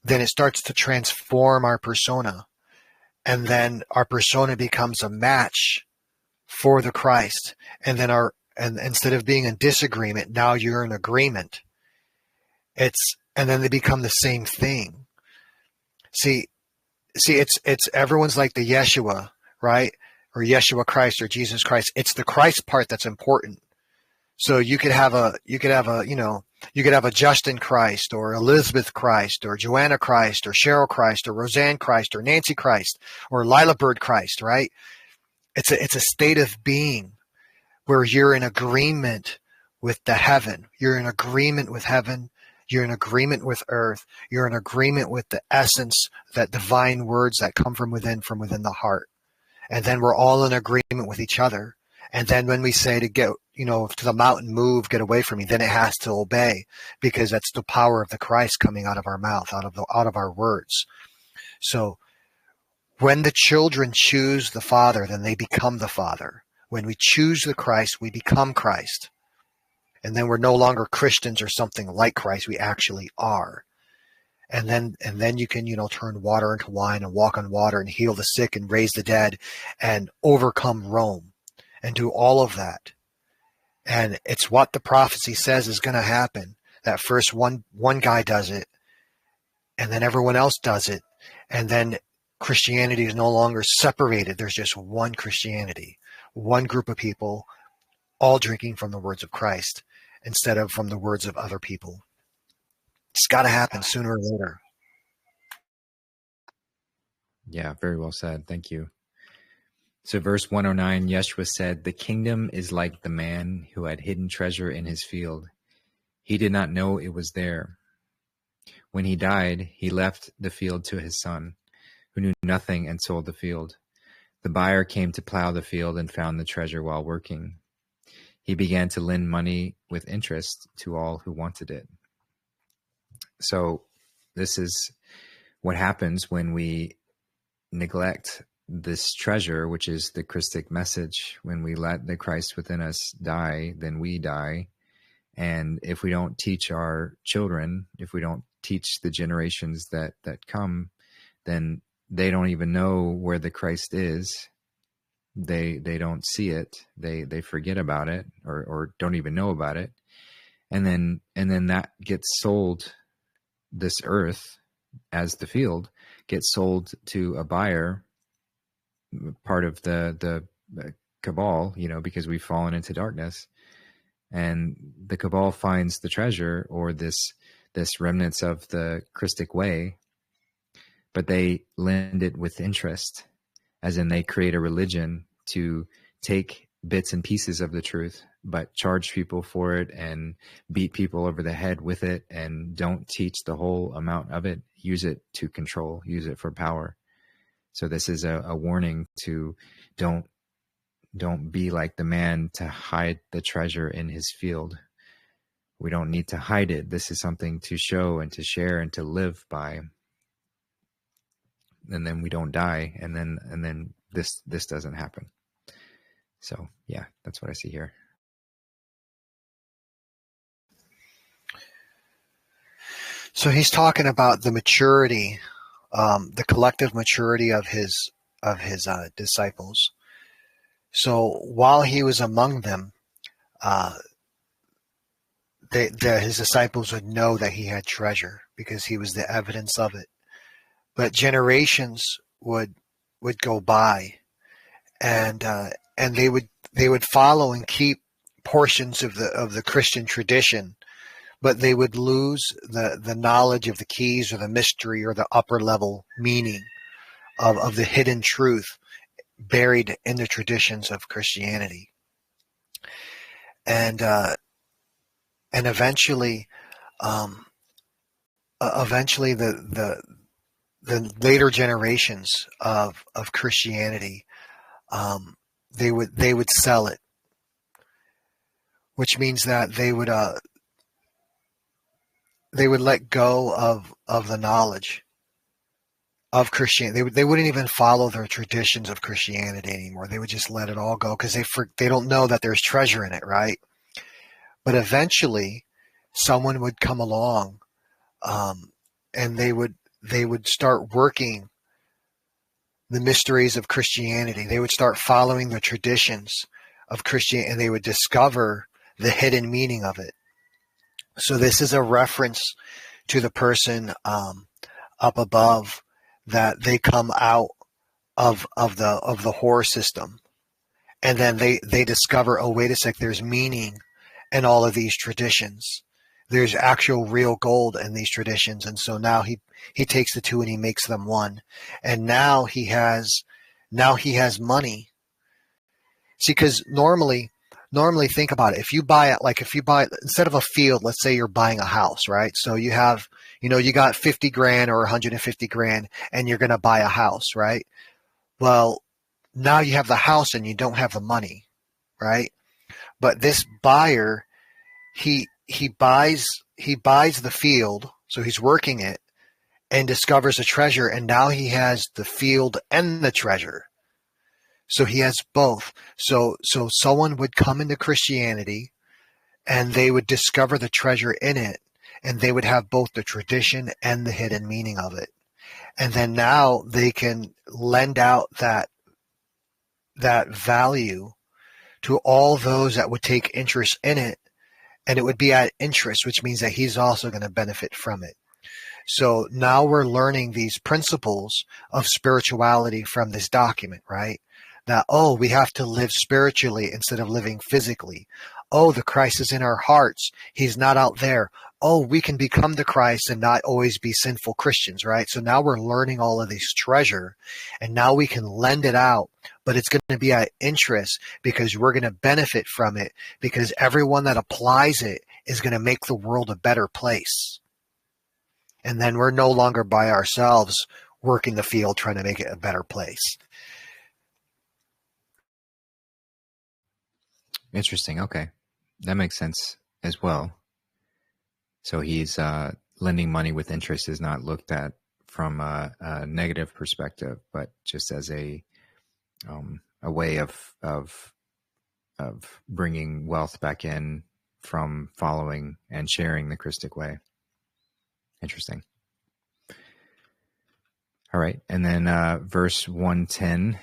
then it starts to transform our persona. And then our persona becomes a match for the Christ. And then instead of being in disagreement, now you're in agreement. And then they become the same thing. See, it's everyone's like the Ieshua, right? Or Ieshua Christ or Jesus Christ. It's the Christ part that's important. So you could have a Justin Christ or Elizabeth Christ or Joanna Christ or Cheryl Christ or Roseanne Christ or Nancy Christ or Lila Bird Christ, right? It's a state of being where you're in agreement with the heaven. You're in agreement with heaven. You're in agreement with earth. You're in agreement with the essence, that divine words that come from within the heart. And then we're all in agreement with each other. And then when we say to get, to the mountain, move, get away from me, then it has to obey, because that's the power of the Christ coming out of our mouth, out of our words. So when the children choose the Father, then they become the Father. When we choose the Christ, we become Christ. And then we're no longer Christians or something like Christ. We actually are. And then you can, turn water into wine and walk on water and heal the sick and raise the dead and overcome Rome and do all of that. And it's what the prophecy says is going to happen. That first one guy does it, and then everyone else does it. And then Christianity is no longer separated. There's just one Christianity, one group of people, all drinking from the words of Christ instead of from the words of other people. It's got to happen sooner or later. Yeah, very well said. Thank you. So verse 109, Ieshua said, "The kingdom is like the man who had hidden treasure in his field. He did not know it was there. When he died, he left the field to his son, who knew nothing, and sold the field. The buyer came to plow the field and found the treasure while working. He began to lend money with interest to all who wanted it." So this is what happens when we neglect this treasure, which is the Christic message. When we let the Christ within us die, then we die. And if we don't teach our children, if we don't teach the generations that come, then they don't even know where the Christ is. They don't see it. They forget about it, or don't even know about it. And then that gets sold. This earth, as the field, gets sold to a buyer, part of the cabal, because we've fallen into darkness. And the cabal finds the treasure, or this remnants of the Christic way, but they lend it with interest, as in they create a religion to take bits and pieces of the truth, but charge people for it and beat people over the head with it, and don't teach the whole amount of it. Use it to control, use it for power. So this is a warning to don't be like the man to hide the treasure in his field. We don't need to hide it. This is something to show and to share and to live by. And then we don't die, and then this doesn't happen. So yeah, that's what I see here. So he's talking about the maturity, the collective maturity of his disciples. So while he was among them, his disciples would know that he had treasure because he was the evidence of it. But generations would go by, and they would follow and keep portions of the Christian tradition, but they would lose the knowledge of the keys or the mystery or the upper level meaning of the hidden truth buried in the traditions of Christianity. And eventually, the later generations of Christianity, they would sell it, which means that they would let go of the knowledge of Christianity. They wouldn't even follow their traditions of Christianity anymore. They would just let it all go because they don't know that there's treasure in it, right? But eventually, someone would come along, and they would start working the mysteries of Christianity. They would start following the traditions of Christianity, and they would discover the hidden meaning of it. So this is a reference to the person up above, that they come out of the horror system, and then they discover, oh, wait a sec, there's meaning in all of these traditions. There's actual real gold in these traditions. And so now he takes the two and he makes them one. And now he has money. See, because normally think about it. If you buy instead of a field, let's say you're buying a house, right? So you have, you got 50 grand or 150 grand and you're going to buy a house, right? Well, now you have the house and you don't have the money, right? But this buyer, he buys the field, so he's working it, and discovers a treasure, and now he has the field and the treasure. So he has both. So someone would come into Christianity and they would discover the treasure in it, and they would have both the tradition and the hidden meaning of it. And then now they can lend out that value to all those that would take interest in it, and it would be at interest, which means that he's also going to benefit from it. So now we're learning these principles of spirituality from this document, right? That, oh, we have to live spiritually instead of living physically. Oh, the Christ is in our hearts. He's not out there. Oh, we can become the Christ and not always be sinful Christians, right? So now we're learning all of this treasure, and now we can lend it out, but it's going to be at interest because we're going to benefit from it, because everyone that applies it is going to make the world a better place. And then we're no longer by ourselves working the field trying to make it a better place. Interesting. Okay. That makes sense as well. So he's lending money with interest is not looked at from a negative perspective, but just as a way of bringing wealth back in from following and sharing the Christic way. Interesting. All right. And then verse 110,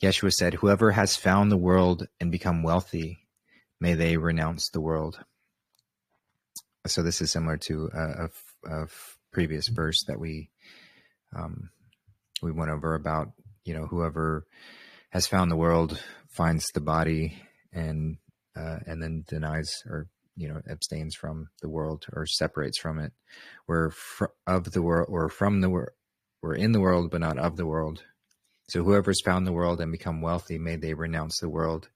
Ieshua said, "Whoever has found the world and become wealthy, may they renounce the world." So this is similar to a previous verse that we went over about, whoever has found the world finds the body and then denies or abstains from the world or separates from it. We're of the world, or from the world. We're in the world, but not of the world. So whoever's found the world and become wealthy, may they renounce the world.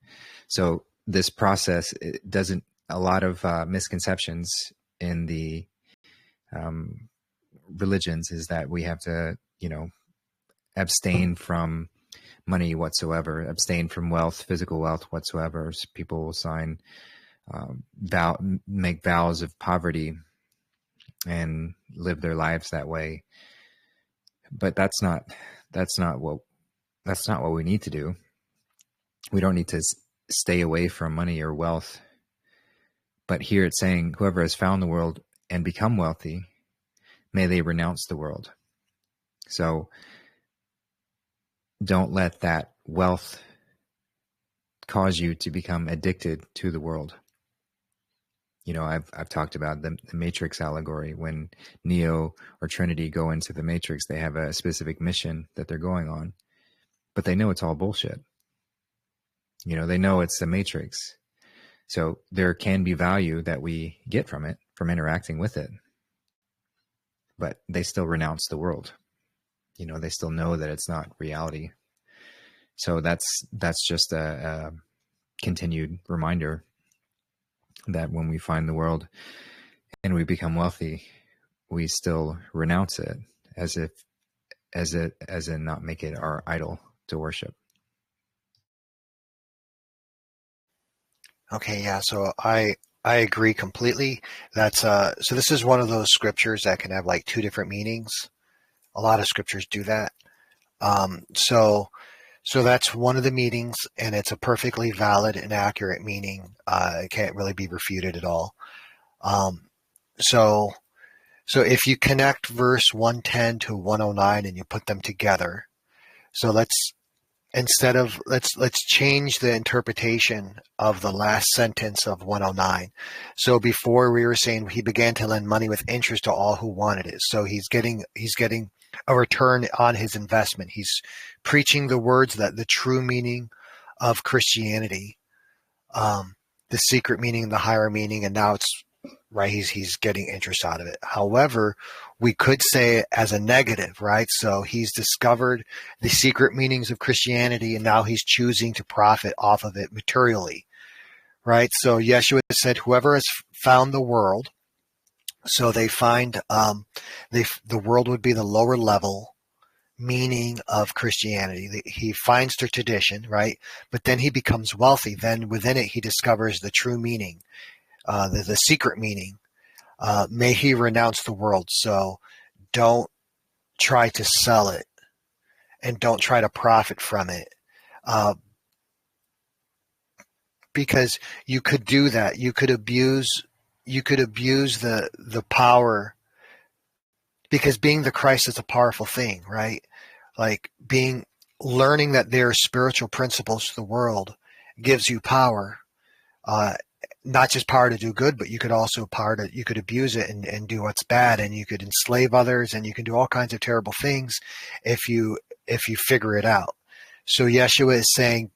So this process, it doesn't, a lot of misconceptions in the religions is that we have to, abstain from money whatsoever, abstain from wealth, physical wealth whatsoever. So people will sign, make vows of poverty and live their lives that way. But that's not what we need to do. We don't need to stay away from money or wealth. But here it's saying, whoever has found the world and become wealthy, may they renounce the world. So don't let that wealth cause you to become addicted to the world. I've talked about the Matrix allegory. When Neo or Trinity go into the Matrix, they have a specific mission that they're going on, but they know it's all bullshit. They know it's the Matrix. So there can be value that we get from it, from interacting with it, but they still renounce the world. They still know that it's not reality. So that's just a continued reminder that when we find the world and we become wealthy, we still renounce it as in not make it our idol to worship. Okay, yeah. So I agree completely. That's so this is one of those scriptures that can have like two different meanings. A lot of scriptures do that. So that's one of the meanings, and it's a perfectly valid and accurate meaning. It can't really be refuted at all. So if you connect verse 110 to 109 and you put them together, so let's change the interpretation of the last sentence of 109. So before we were saying he began to lend money with interest to all who wanted it. So he's getting a return on his investment. He's preaching the words that the true meaning of Christianity, the secret meaning, the higher meaning, and now it's right. He's getting interest out of it. However, we could say it as a negative, right? So he's discovered the secret meanings of Christianity, and now he's choosing to profit off of it materially, right? So Ieshua said, "Whoever has found the world," so they find the world would be the lower level meaning of Christianity. He finds the tradition, right? But then he becomes wealthy. Then within it, he discovers the true meaning, the secret meaning. May he renounce the world. So don't try to sell it and don't try to profit from it. Because you could do that. You could abuse the power, because being the Christ is a powerful thing, right? Like learning that there are spiritual principles to the world gives you power. Not just power to do good, but you could also you could abuse it and do what's bad, and you could enslave others, and you can do all kinds of terrible things if you figure it out. So Ieshua is saying,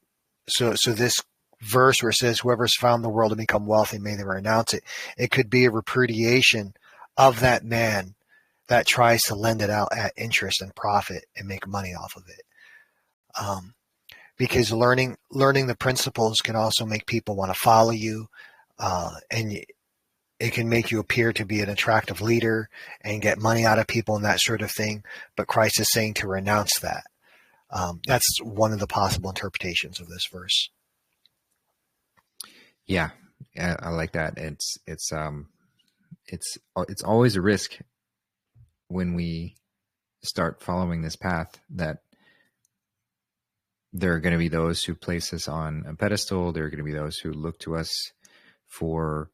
so this verse where it says, "Whoever's found the world and become wealthy, may they renounce it." It could be a repudiation of that man that tries to lend it out at interest and profit and make money off of it. Because learning the principles can also make people want to follow you. And it can make you appear to be an attractive leader and get money out of people and that sort of thing. But Christ is saying to renounce that. That's one of the possible interpretations of this verse. Yeah, I like that. It's always a risk when we start following this path that there are going to be those who place us on a pedestal. There are going to be those who look to us for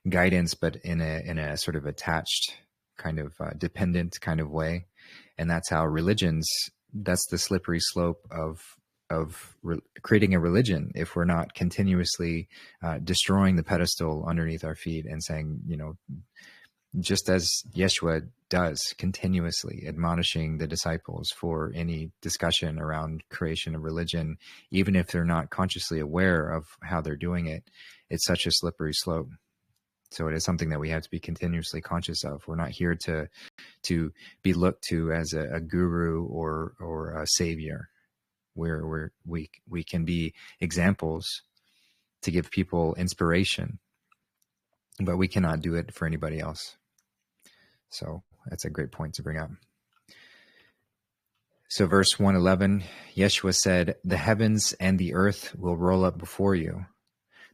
guidance, but in a sort of attached, kind of dependent kind of way. And that's how that's the slippery slope of creating a religion. If we're not continuously destroying the pedestal underneath our feet and saying, just as Ieshua does, continuously admonishing the disciples for any discussion around creation of religion, even if they're not consciously aware of how they're doing it, it's such a slippery slope. So it is something that we have to be continuously conscious of. We're not here to be looked to as a guru or a savior, where we can be examples to give people inspiration, but we cannot do it for anybody else. So that's a great point to bring up. So verse 111, Ieshua said, "The heavens and the earth will roll up before you.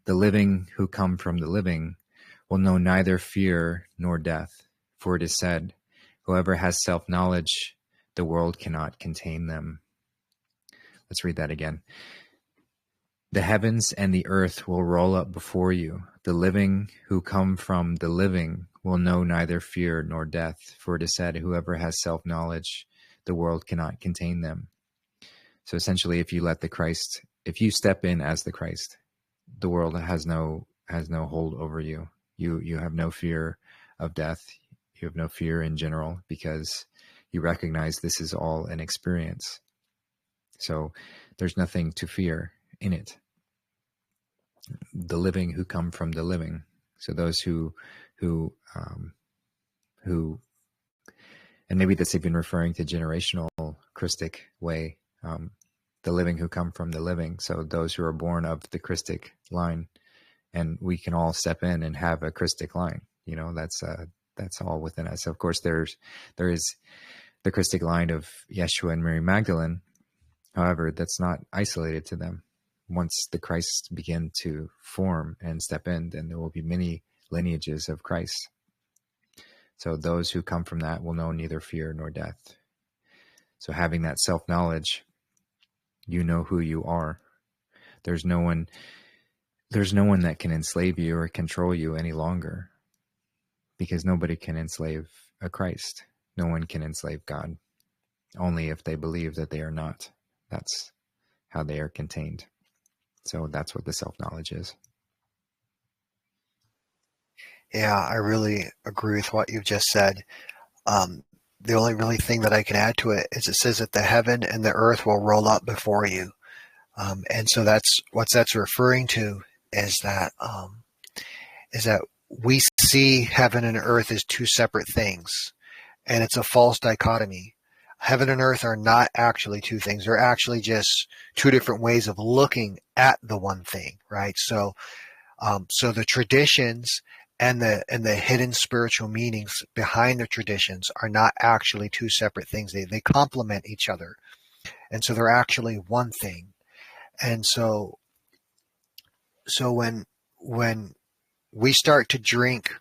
The living who come from the living will know neither fear nor death. For it is said, whoever has self-knowledge, the world cannot contain them." Let's read that again. "The heavens and the earth will roll up before you. The living who come from the living will know neither fear nor death. For it is said, whoever has self-knowledge, the world cannot contain them." So essentially, if you step in as the Christ, the world has no hold over you. You have no fear of death. You have no fear in general, because you recognize this is all an experience. So there's nothing to fear in it. the living who come from the living. So those who, and maybe that's even referring to generational Christic way, the living who come from the living. So those who are born of the Christic line, and we can all step in and have a Christic line. That's all within us. Of course, there is the Christic line of Ieshua and Mary Magdalene. However, that's not isolated to them. Once the Christ begin to form and step in, then there will be many lineages of Christ. So those who come from that will know neither fear nor death. So having that self-knowledge, you know who you are. There's no one that can enslave you or control you any longer, because nobody can enslave a Christ. No one can enslave God, only if they believe that they are not. That's how they are contained. So that's what the self-knowledge is. Yeah, I really agree with what you've just said. The only really thing that I can add to it is it says that the heaven and the earth will roll up before you. And so that's referring to is that we see heaven and earth as two separate things, and it's a false dichotomy. Heaven and earth are not actually two things. They're actually just two different ways of looking at the one thing, right? So the traditions and the hidden spiritual meanings behind the traditions are not actually two separate things. They complement each other. And so they're actually one thing. And so when we start to drink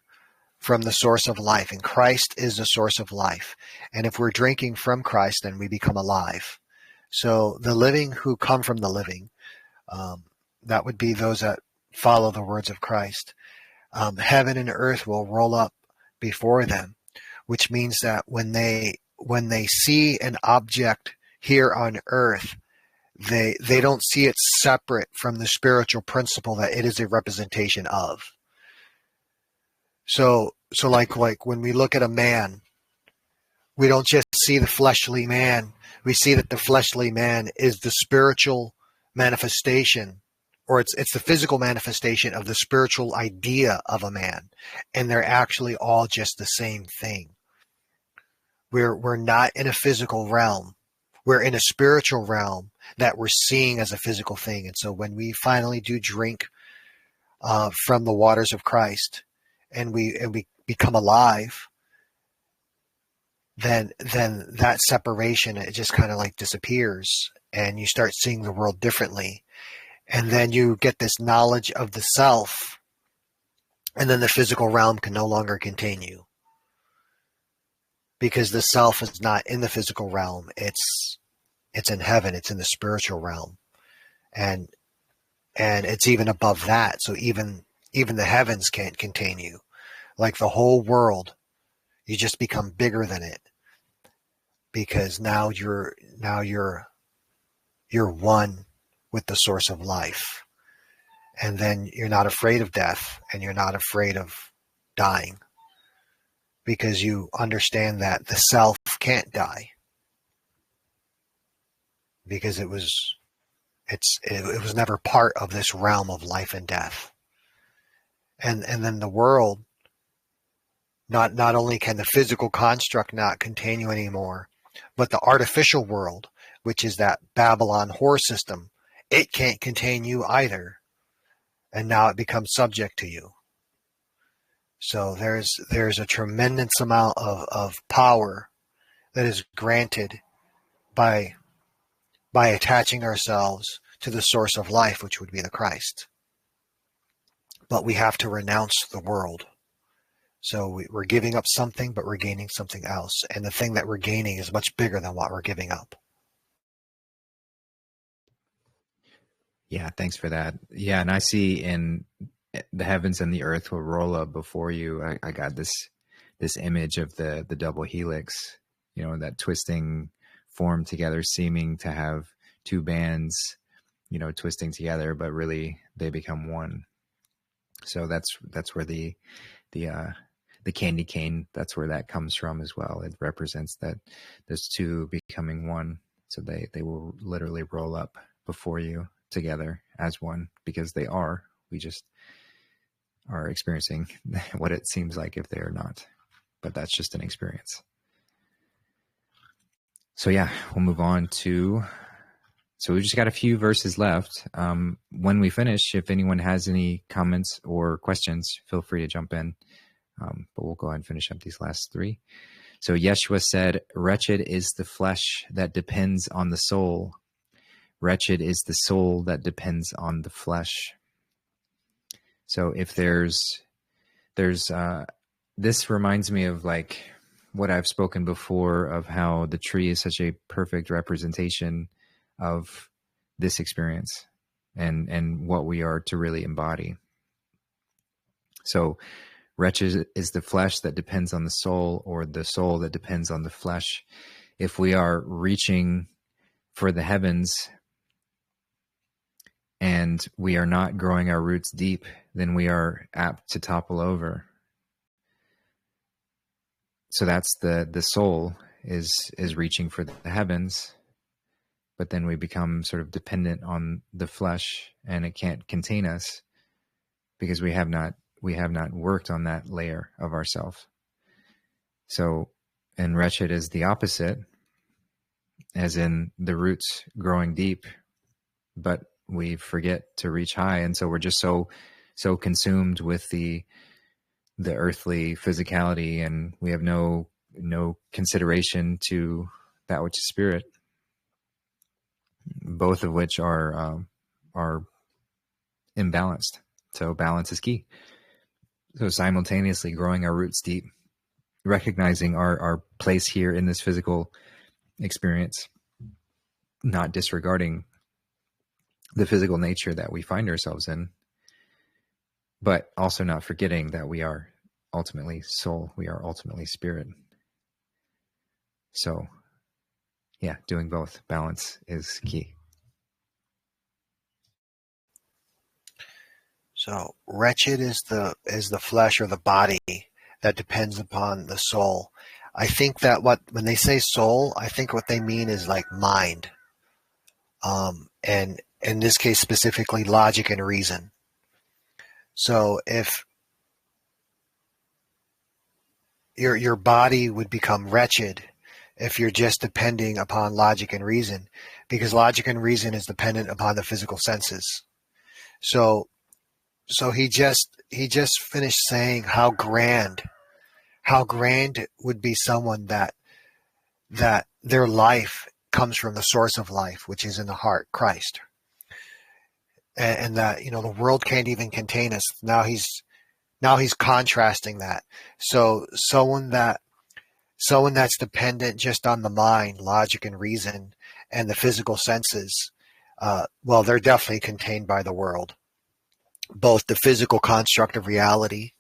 from the source of life, and Christ is the source of life, and if we're drinking from Christ, then we become alive. So the living who come from the living, that would be those that follow the words of Christ. Heaven and earth will roll up before them, which means that when they see an object here on earth, they don't see it separate from the spiritual principle that it is a representation of. So like when we look at a man, we don't just see the fleshly man. We see that the fleshly man is the spiritual manifestation, or it's the physical manifestation of the spiritual idea of a man, and they're actually all just the same thing. We're not in a physical realm. We're in a spiritual realm that we're seeing as a physical thing. And so when we finally do drink from the waters of Christ, and we become alive, then that separation, it just kind of like disappears, and you start seeing the world differently. And then you get this knowledge of the self, and then the physical realm can no longer contain you, because the self is not in the physical realm. It's in heaven. It's in the spiritual realm, and it's even above that. So even the heavens can't contain you. Like the whole world, you just become bigger than it, because now you're one with the source of life. And then you're not afraid of death, and you're not afraid of dying, because you understand that the self can't die, because it was never part of this realm of life and death. And then the world, not only can the physical construct not contain you anymore, but the artificial world, which is that Babylon whore system, it can't contain you either. And now it becomes subject to you. So there's a tremendous amount of power that is granted by attaching ourselves to the source of life, which would be the Christ. But we have to renounce the world. So we're giving up something, but we're gaining something else. And the thing that we're gaining is much bigger than what we're giving up. Yeah, thanks for that. Yeah, and I see in the heavens and the earth will roll up before you. I got this image of the double helix, that twisting form together, seeming to have two bands, twisting together, but really they become one. So that's where the candy cane, that's where that comes from as well. It represents that those two becoming one. So they will literally roll up before you together as one, because they are We just are experiencing what it seems like if they are not. But that's just an experience. So yeah, we'll move on to, so we've just got a few verses left. When we finish, if anyone has any comments or questions, feel free to jump in. But we'll go ahead and finish up these last three. So Ieshua said, "Wretched is the flesh that depends on the soul. Wretched is the soul that depends on the flesh." So if there's this reminds me of like what I've spoken before of how the tree is such a perfect representation of this experience and what we are to really embody. So wretched is the flesh that depends on the soul, or the soul that depends on the flesh. If we are reaching for the heavens and we are not growing our roots deep, then we are apt to topple over. So that's the soul is reaching for the heavens, but then we become sort of dependent on the flesh, and it can't contain us because we have not worked on that layer of ourself. So, and wretched is the opposite, as in the roots growing deep, but we forget to reach high, and so we're just so consumed with the earthly physicality, and we have no consideration to that which is spirit, both of which are imbalanced. So balance is key. So simultaneously growing our roots deep, recognizing our place here in this physical experience, not disregarding the physical nature that we find ourselves in, but also not forgetting that we are ultimately soul, we are ultimately spirit. So yeah, doing both, balance is key. So wretched is the flesh or the body that depends upon the soul. I think that when they say soul, I think what they mean is like mind. And in this case specifically logic and reason. So if your body would become wretched if you're just depending upon logic and reason, because logic and reason is dependent upon the physical senses. So he just finished saying how grand would be someone that their life comes from the source of life, which is in the heart, Christ. And that, the world can't even contain us. Now he's contrasting that. So someone that's dependent just on the mind, logic and reason, and the physical senses, well, they're definitely contained by the world. Both the physical construct of reality,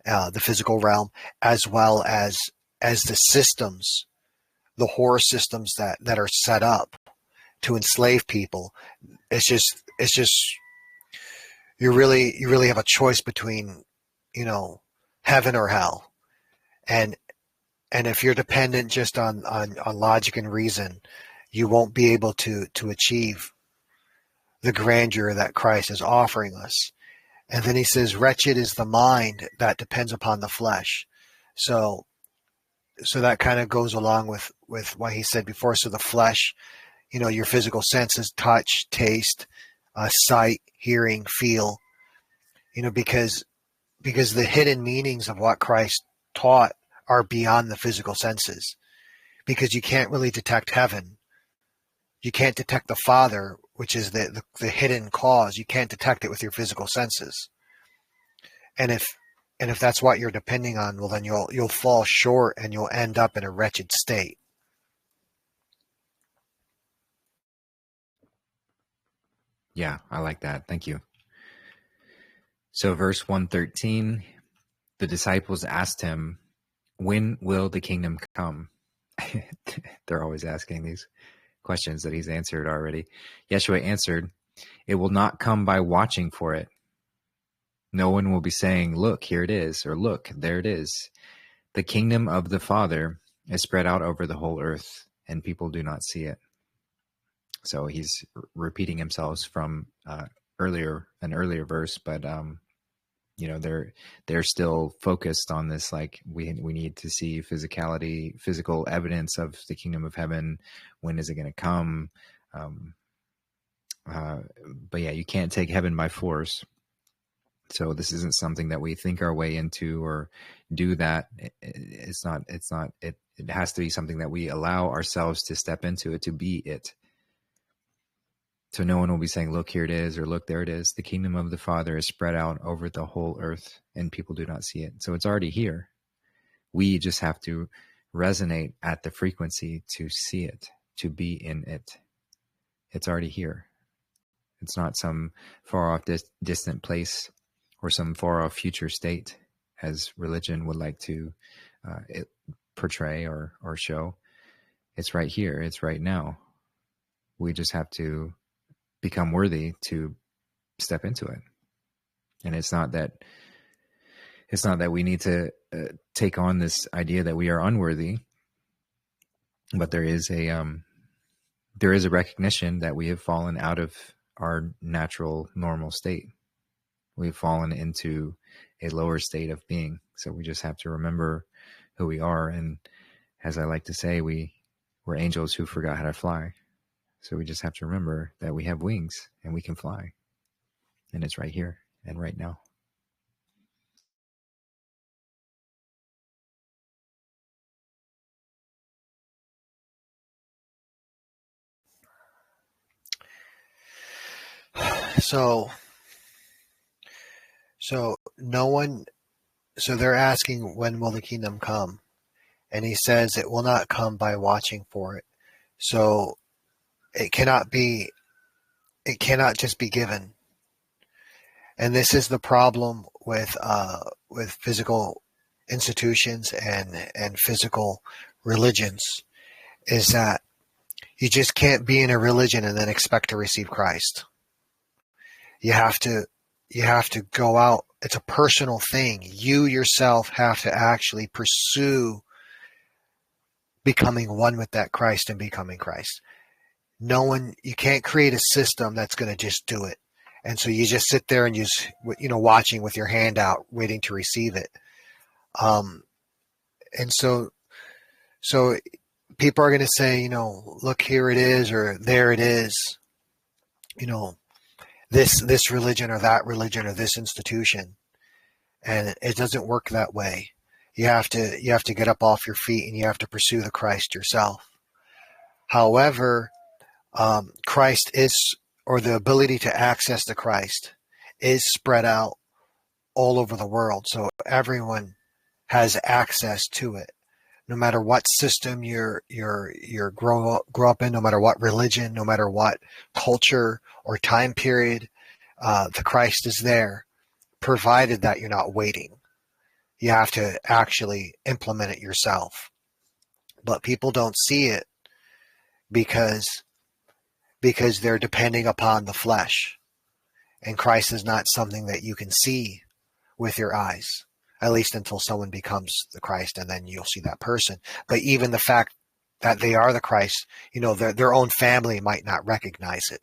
the physical realm, as well as the systems, the horror systems that are set up to enslave people. It's just you really have a choice between, heaven or hell. And if you're dependent just on logic and reason, you won't be able to achieve the grandeur that Christ is offering us. And then he says, wretched is the mind that depends upon the flesh. So that kind of goes along with what he said before. So the flesh, your physical senses, touch, taste, sight, hearing, feel, because the hidden meanings of what Christ taught are beyond the physical senses, because you can't really detect heaven. You can't detect the Father, which is the hidden cause. You can't detect it with your physical senses. And if that's what you're depending on, well, then you'll fall short and you'll end up in a wretched state. Yeah, I like that. Thank you. So verse 113, the disciples asked him, "When will the kingdom come?" They're always asking these questions that he's answered already. Ieshua answered, "It will not come by watching for it. No one will be saying, 'Look, here it is,' or 'Look, there it is.' The kingdom of the Father is spread out over the whole earth, and people do not see it." So he's repeating himself from an earlier verse, but they're still focused on this, like we need to see physical evidence of the kingdom of heaven. When is it going to come? But yeah, you can't take heaven by force. So this isn't something that we think our way into or do that. It has to be something that we allow ourselves to step into it, to be it. So no one will be saying, look, here it is, or look, there it is. The kingdom of the Father is spread out over the whole earth and people do not see it. So it's already here. We just have to resonate at the frequency to see it, to be in it. It's already here. It's not some far off distant place or some far off future state, as religion would like to portray or show. It's right here. It's right now. We just have to become worthy to step into it. And it's not that we need to take on this idea that we are unworthy, but there is a recognition that we have fallen out of our natural normal state. We've fallen into a lower state of being. So we just have to remember who we are. And as I like to say, we're angels who forgot how to fly. So we just have to remember that we have wings and we can fly. And it's right here and right now. So they're asking, when will the kingdom come? And he says it will not come by watching for it. So it cannot just be given. And this is the problem with physical institutions and physical religions, is that you just can't be in a religion and then expect to receive Christ. You have to go out. It's a personal thing. You yourself have to actually pursue becoming one with that Christ and becoming Christ. You can't create a system that's going to just do it. And so you just sit there and watching with your hand out, waiting to receive it. And so people are going to say, look, here it is, or there it is, this religion or that religion or this institution. And it doesn't work that way. You have to get up off your feet and you have to pursue the Christ yourself. However, Christ is, or the ability to access the Christ is spread out all over the world. So everyone has access to it. No matter what system you're grow up in, no matter what religion, no matter what culture or time period, the Christ is there, provided that you're not waiting. You have to actually implement it yourself. But people don't see it because they're depending upon the flesh. And Christ is not something that you can see with your eyes, at least until someone becomes the Christ, and then you'll see that person. But even the fact that they are the Christ, their own family might not recognize it,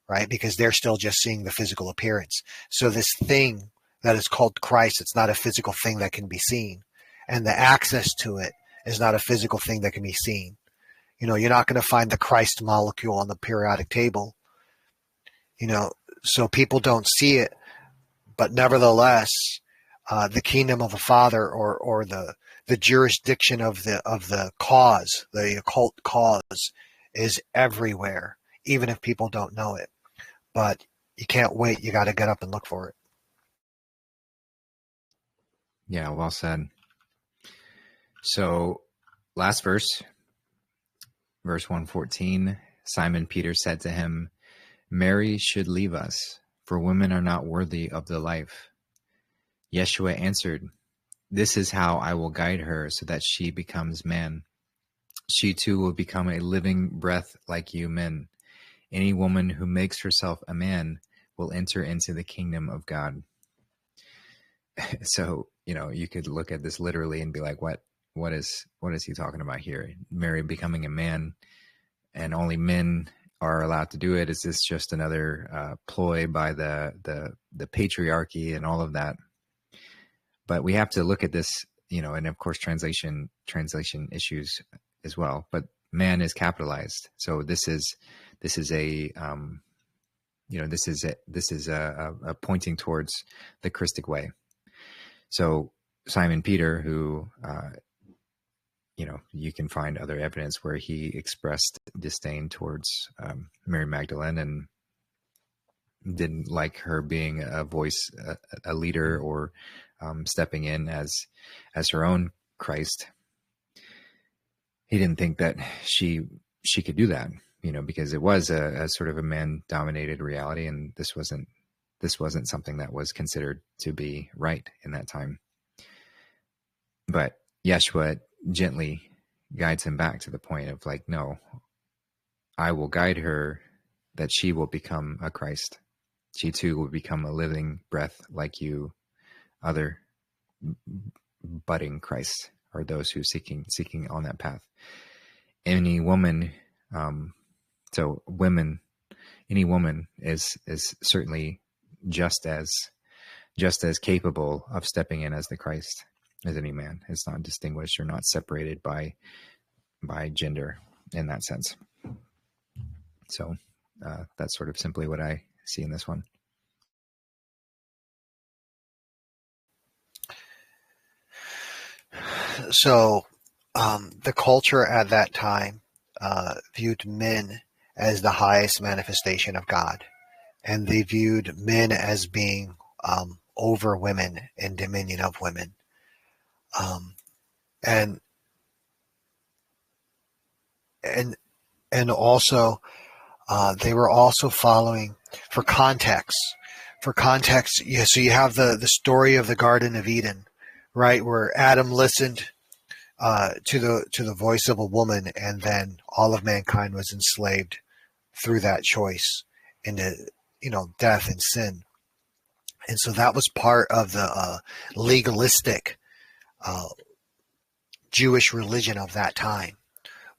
right? Because they're still just seeing the physical appearance. So this thing that is called Christ, it's not a physical thing that can be seen. And the access to it is not a physical thing that can be seen. You're not going to find the Christ molecule on the periodic table. So people don't see it, but nevertheless, the kingdom of the Father, or the jurisdiction of the cause, the occult cause, is everywhere, even if people don't know it. But you can't wait. You got to get up and look for it. Yeah, well said. So last verse 114, Simon Peter said to him, Mary should leave us, for women are not worthy of the life. Ieshua answered, this is how I will guide her so that she becomes man. She too will become a living breath like you men. Any woman who makes herself a man will enter into the kingdom of God. So, you could look at this literally and be like, what is he talking about here? Mary becoming a man, and only men are allowed to do it? Is this just another ploy by the patriarchy and all of that? But we have to look at this, and of course translation issues as well. But man is capitalized, so this is a a pointing towards the Christic way. So Simon Peter, who you can find other evidence where he expressed disdain towards Mary Magdalene and didn't like her being a voice, a leader, or stepping in as her own Christ. He didn't think that she could do that, because it was a sort of a man-dominated reality, and this wasn't something that was considered to be right in that time. But Ieshua gently guides him back to the point of like, no, I will guide her that she will become a Christ. She too will become a living breath like you, other budding Christs, or those who seeking on that path. Any woman, any woman is certainly just as capable of stepping in as the Christ as any man. It's not distinguished or not separated by gender in that sense. So that's sort of simply what I see in this one. So the culture at that time viewed men as the highest manifestation of God, and they viewed men as being over women and dominion of women. And also they were also following for context. Yeah, so you have the story of the Garden of Eden, right, where Adam listened to the voice of a woman, and then all of mankind was enslaved through that choice into death and sin. And so that was part of the legalistic Jewish religion of that time,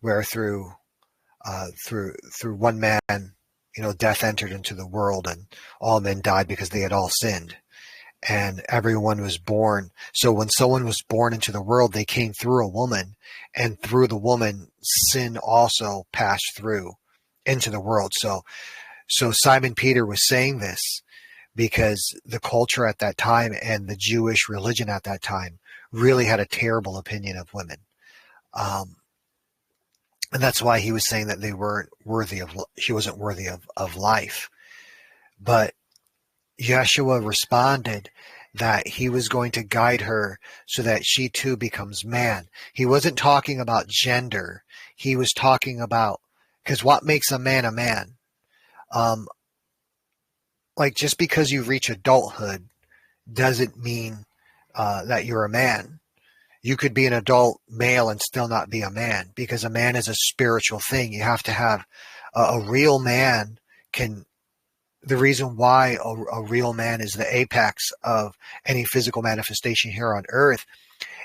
where through one man, death entered into the world, and all men died because they had all sinned, and everyone was born. So when someone was born into the world, they came through a woman, and through the woman, sin also passed through into the world. So Simon Peter was saying this because the culture at that time and the Jewish religion at that time really had a terrible opinion of women. And that's why he was saying that she wasn't worthy of life. But Ieshua responded that he was going to guide her so that she too becomes man. He wasn't talking about gender. He was talking about, because what makes a man a man? Like, just because you reach adulthood doesn't mean that you're a man. You could be an adult male and still not be a man, because a man is a spiritual thing. You have to have a real man the reason why a real man is the apex of any physical manifestation here on earth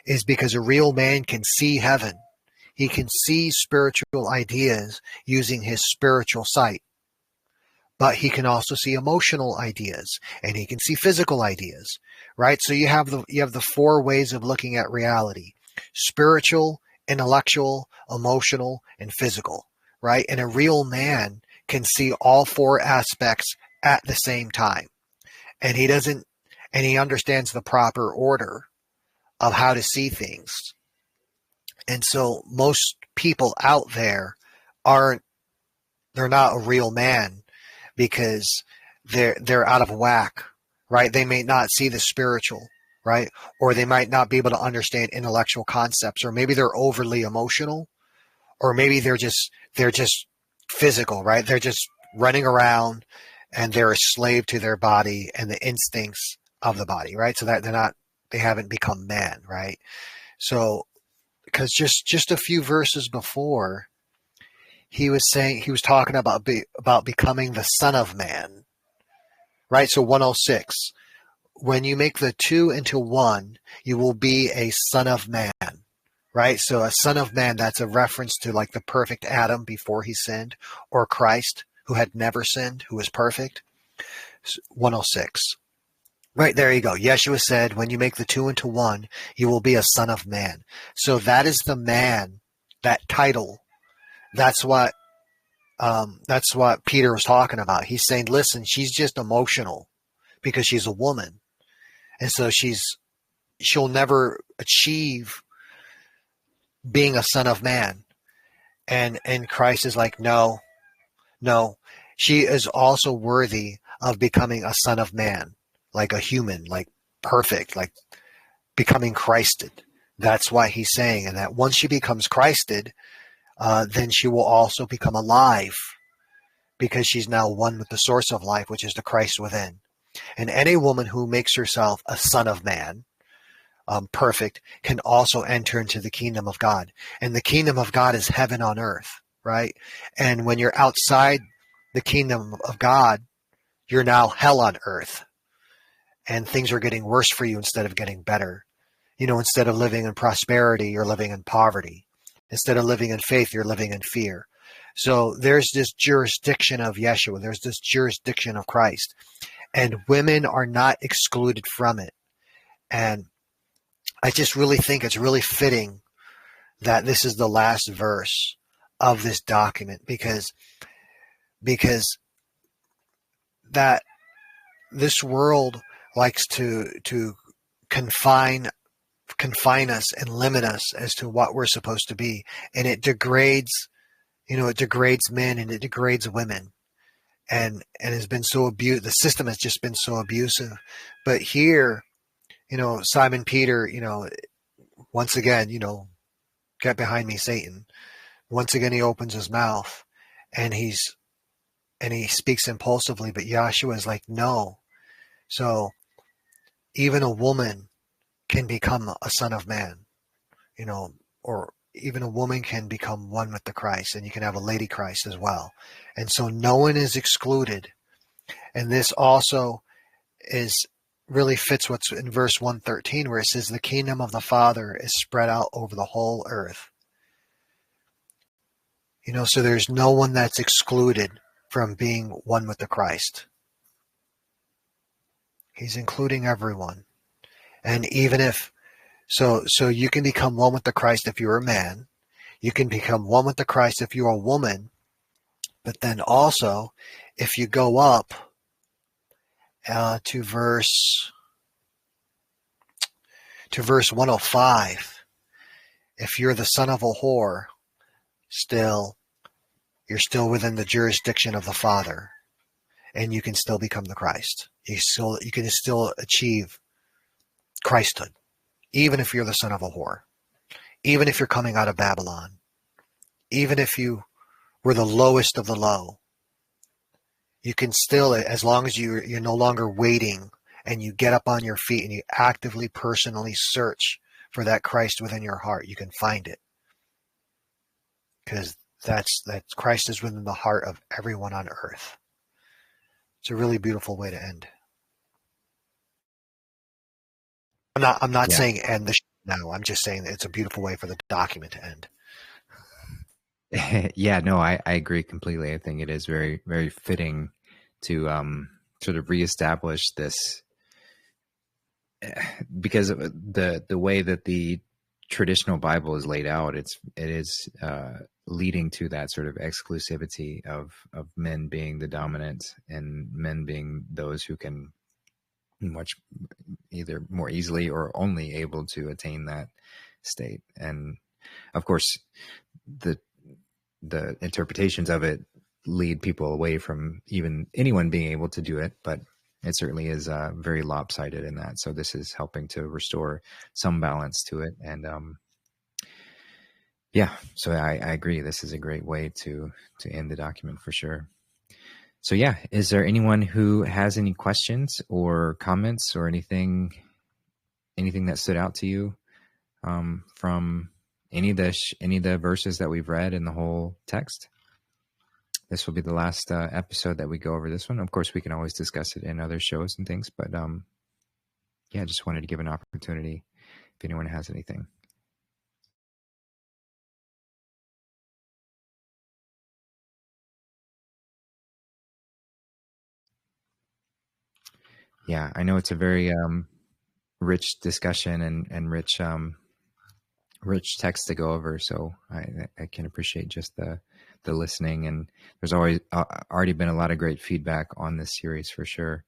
is because a real man can see heaven. He can see spiritual ideas using his spiritual sight. But he can also see emotional ideas, and he can see physical ideas, right? So you have the four ways of looking at reality: spiritual, intellectual, emotional, and physical, right? And a real man can see all four aspects at the same time. And he understands the proper order of how to see things. And so most people out there they're not a real man, because they're out of whack, right? They may not see the spiritual, right? Or they might not be able to understand intellectual concepts, or maybe they're overly emotional, or maybe they're just physical, right? They're just running around and they're a slave to their body and the instincts of the body, right? So that they haven't become man, right? So, because just a few verses before, he was talking about becoming the Son of Man, right? So 106, when you make the two into one, you will be a son of man, right? So a son of man, that's a reference to like the perfect Adam before he sinned, or Christ, who had never sinned, who was perfect. 106. Right, there you go. Ieshua said, when you make the two into one, you will be a son of man. So that is the man, that title. That's what Peter was talking about. He's saying, listen, she's just emotional because she's a woman. And so she'll never achieve being a son of man. And Christ is like, no, she is also worthy of becoming a son of man, like a human, like perfect, like becoming Christed. That's why he's saying, and that once she becomes Christed, then she will also become alive, because she's now one with the source of life, which is the Christ within. And any woman who makes herself a son of man, perfect, can also enter into the kingdom of God. And the kingdom of God is heaven on earth, right? And when you're outside the kingdom of God, you're now hell on earth. And things are getting worse for you instead of getting better. Instead of living in prosperity, you're living in poverty. Instead of living in faith, you're living in fear. So there's this jurisdiction of Ieshua. There's this jurisdiction of Christ. And women are not excluded from it. And I just really think it's really fitting that this is the last verse of this document, because that this world likes to confine us and limit us as to what we're supposed to be, and it degrades men and it degrades women, and has been so abused. The system has just been so abusive. But here, Simon Peter, once again, get behind me, Satan. Once again, he opens his mouth and he speaks impulsively, but Ieshua is like, no. So even a woman can become a son of man, or even a woman can become one with the Christ, and you can have a lady Christ as well. And so no one is excluded. And this also really fits what's in verse 113, where it says the kingdom of the Father is spread out over the whole earth. So there's no one that's excluded from being one with the Christ. He's including everyone. And even if, so you can become one with the Christ if you're a man. You can become one with the Christ if you're a woman. But then also, if you go up to verse 105, if you're the son of a whore, you're still within the jurisdiction of the Father, and you can still become the Christ. You can still achieve Christhood, even if you're the son of a whore, even if you're coming out of Babylon, even if you were the lowest of the low. You can still, as long as you're no longer waiting, and you get up on your feet and you actively, personally search for that Christ within your heart, you can find it. Because that Christ is within the heart of everyone on earth. It's a really beautiful way to end. I'm not saying end the show now. I'm just saying that it's a beautiful way for the document to end. Yeah, no, I agree completely. I think it is very, very fitting to sort of reestablish this, because of the way that the traditional Bible is laid out. It is leading to that sort of exclusivity of men being the dominant and men being those who can much either more easily or only able to attain that state. And of course, the interpretations of it lead people away from even anyone being able to do it, but it certainly is very lopsided in that. So this is helping to restore some balance to it. And yeah, so I agree. This is a great way to end the document for sure. So yeah, is there anyone who has any questions or comments or anything that stood out to you from any of the verses that we've read in the whole text? This will be the last episode that we go over this one. Of course, we can always discuss it in other shows and things, but yeah, just wanted to give an opportunity if anyone has anything. Yeah, I know it's a very rich discussion and rich text to go over. So I can appreciate just the listening, and there's always already been a lot of great feedback on this series for sure.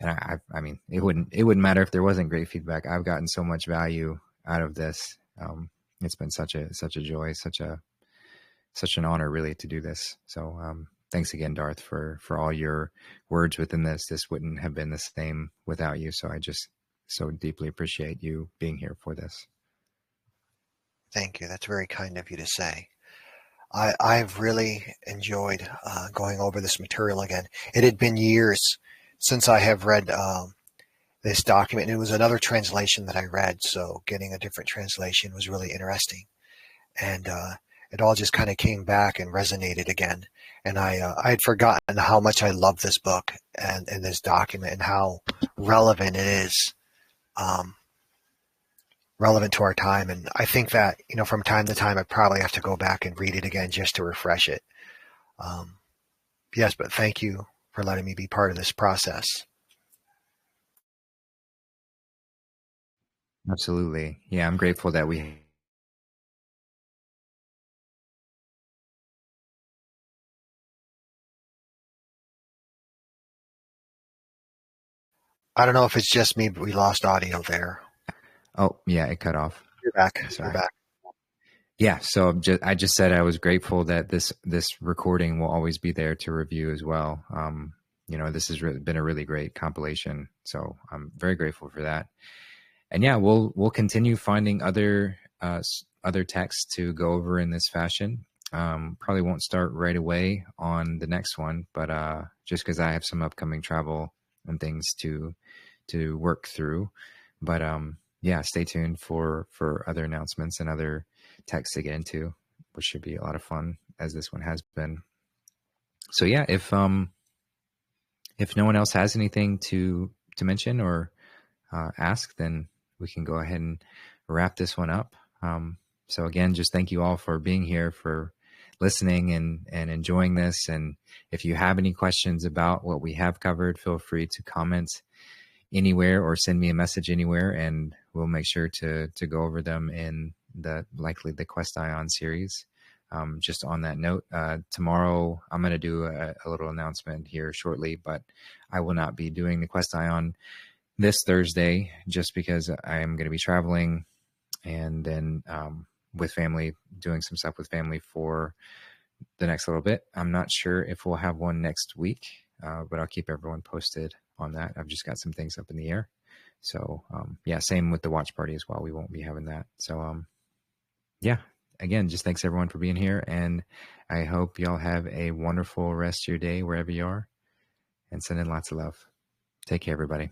And I mean, it wouldn't matter if there wasn't great feedback. I've gotten so much value out of this. It's been such a joy, such an honor really to do this. So thanks again, Darth, for all your words within this. This wouldn't have been the same without you. So I just so deeply appreciate you being here for this. Thank you. That's very kind of you to say. I've really enjoyed going over this material again. It had been years since I have read this document. It was another translation that I read, so getting a different translation was really interesting. And it all just kind of came back and resonated again. And I had forgotten how much I love this book and this document and how relevant it is. Relevant to our time. And I think that, from time to time, I probably have to go back and read it again just to refresh it. Yes, but thank you for letting me be part of this process. Absolutely. Yeah, I'm grateful that we I don't know if it's just me, but we lost audio there. Oh, yeah, it cut off. You're back. Sorry. You're back. Yeah, so I just said I was grateful that this recording will always be there to review as well. This has been a really great compilation, so I'm very grateful for that. And yeah, we'll continue finding other texts to go over in this fashion. Probably won't start right away on the next one, but just because I have some upcoming travel and things to work through. But yeah, stay tuned for other announcements and other texts to get into, which should be a lot of fun, as this one has been. So yeah, if no one else has anything to mention or ask, then we can go ahead and wrap this one up. So again, just thank you all for being here, for listening and enjoying this. And if you have any questions about what we have covered, feel free to comment anywhere or send me a message anywhere, and we'll make sure to go over them in the Quest Ion series. Just on that note, tomorrow I'm going to do a little announcement here shortly, but I will not be doing the Quest Ion this Thursday just because I am going to be traveling and then with family, doing some stuff with family for the next little bit. I'm not sure if we'll have one next week, but I'll keep everyone posted on that. I've just got some things up in the air. So yeah, same with the watch party as well. We won't be having that. So yeah, again, just thanks everyone for being here. And I hope y'all have a wonderful rest of your day wherever you are, and send in lots of love. Take care, everybody.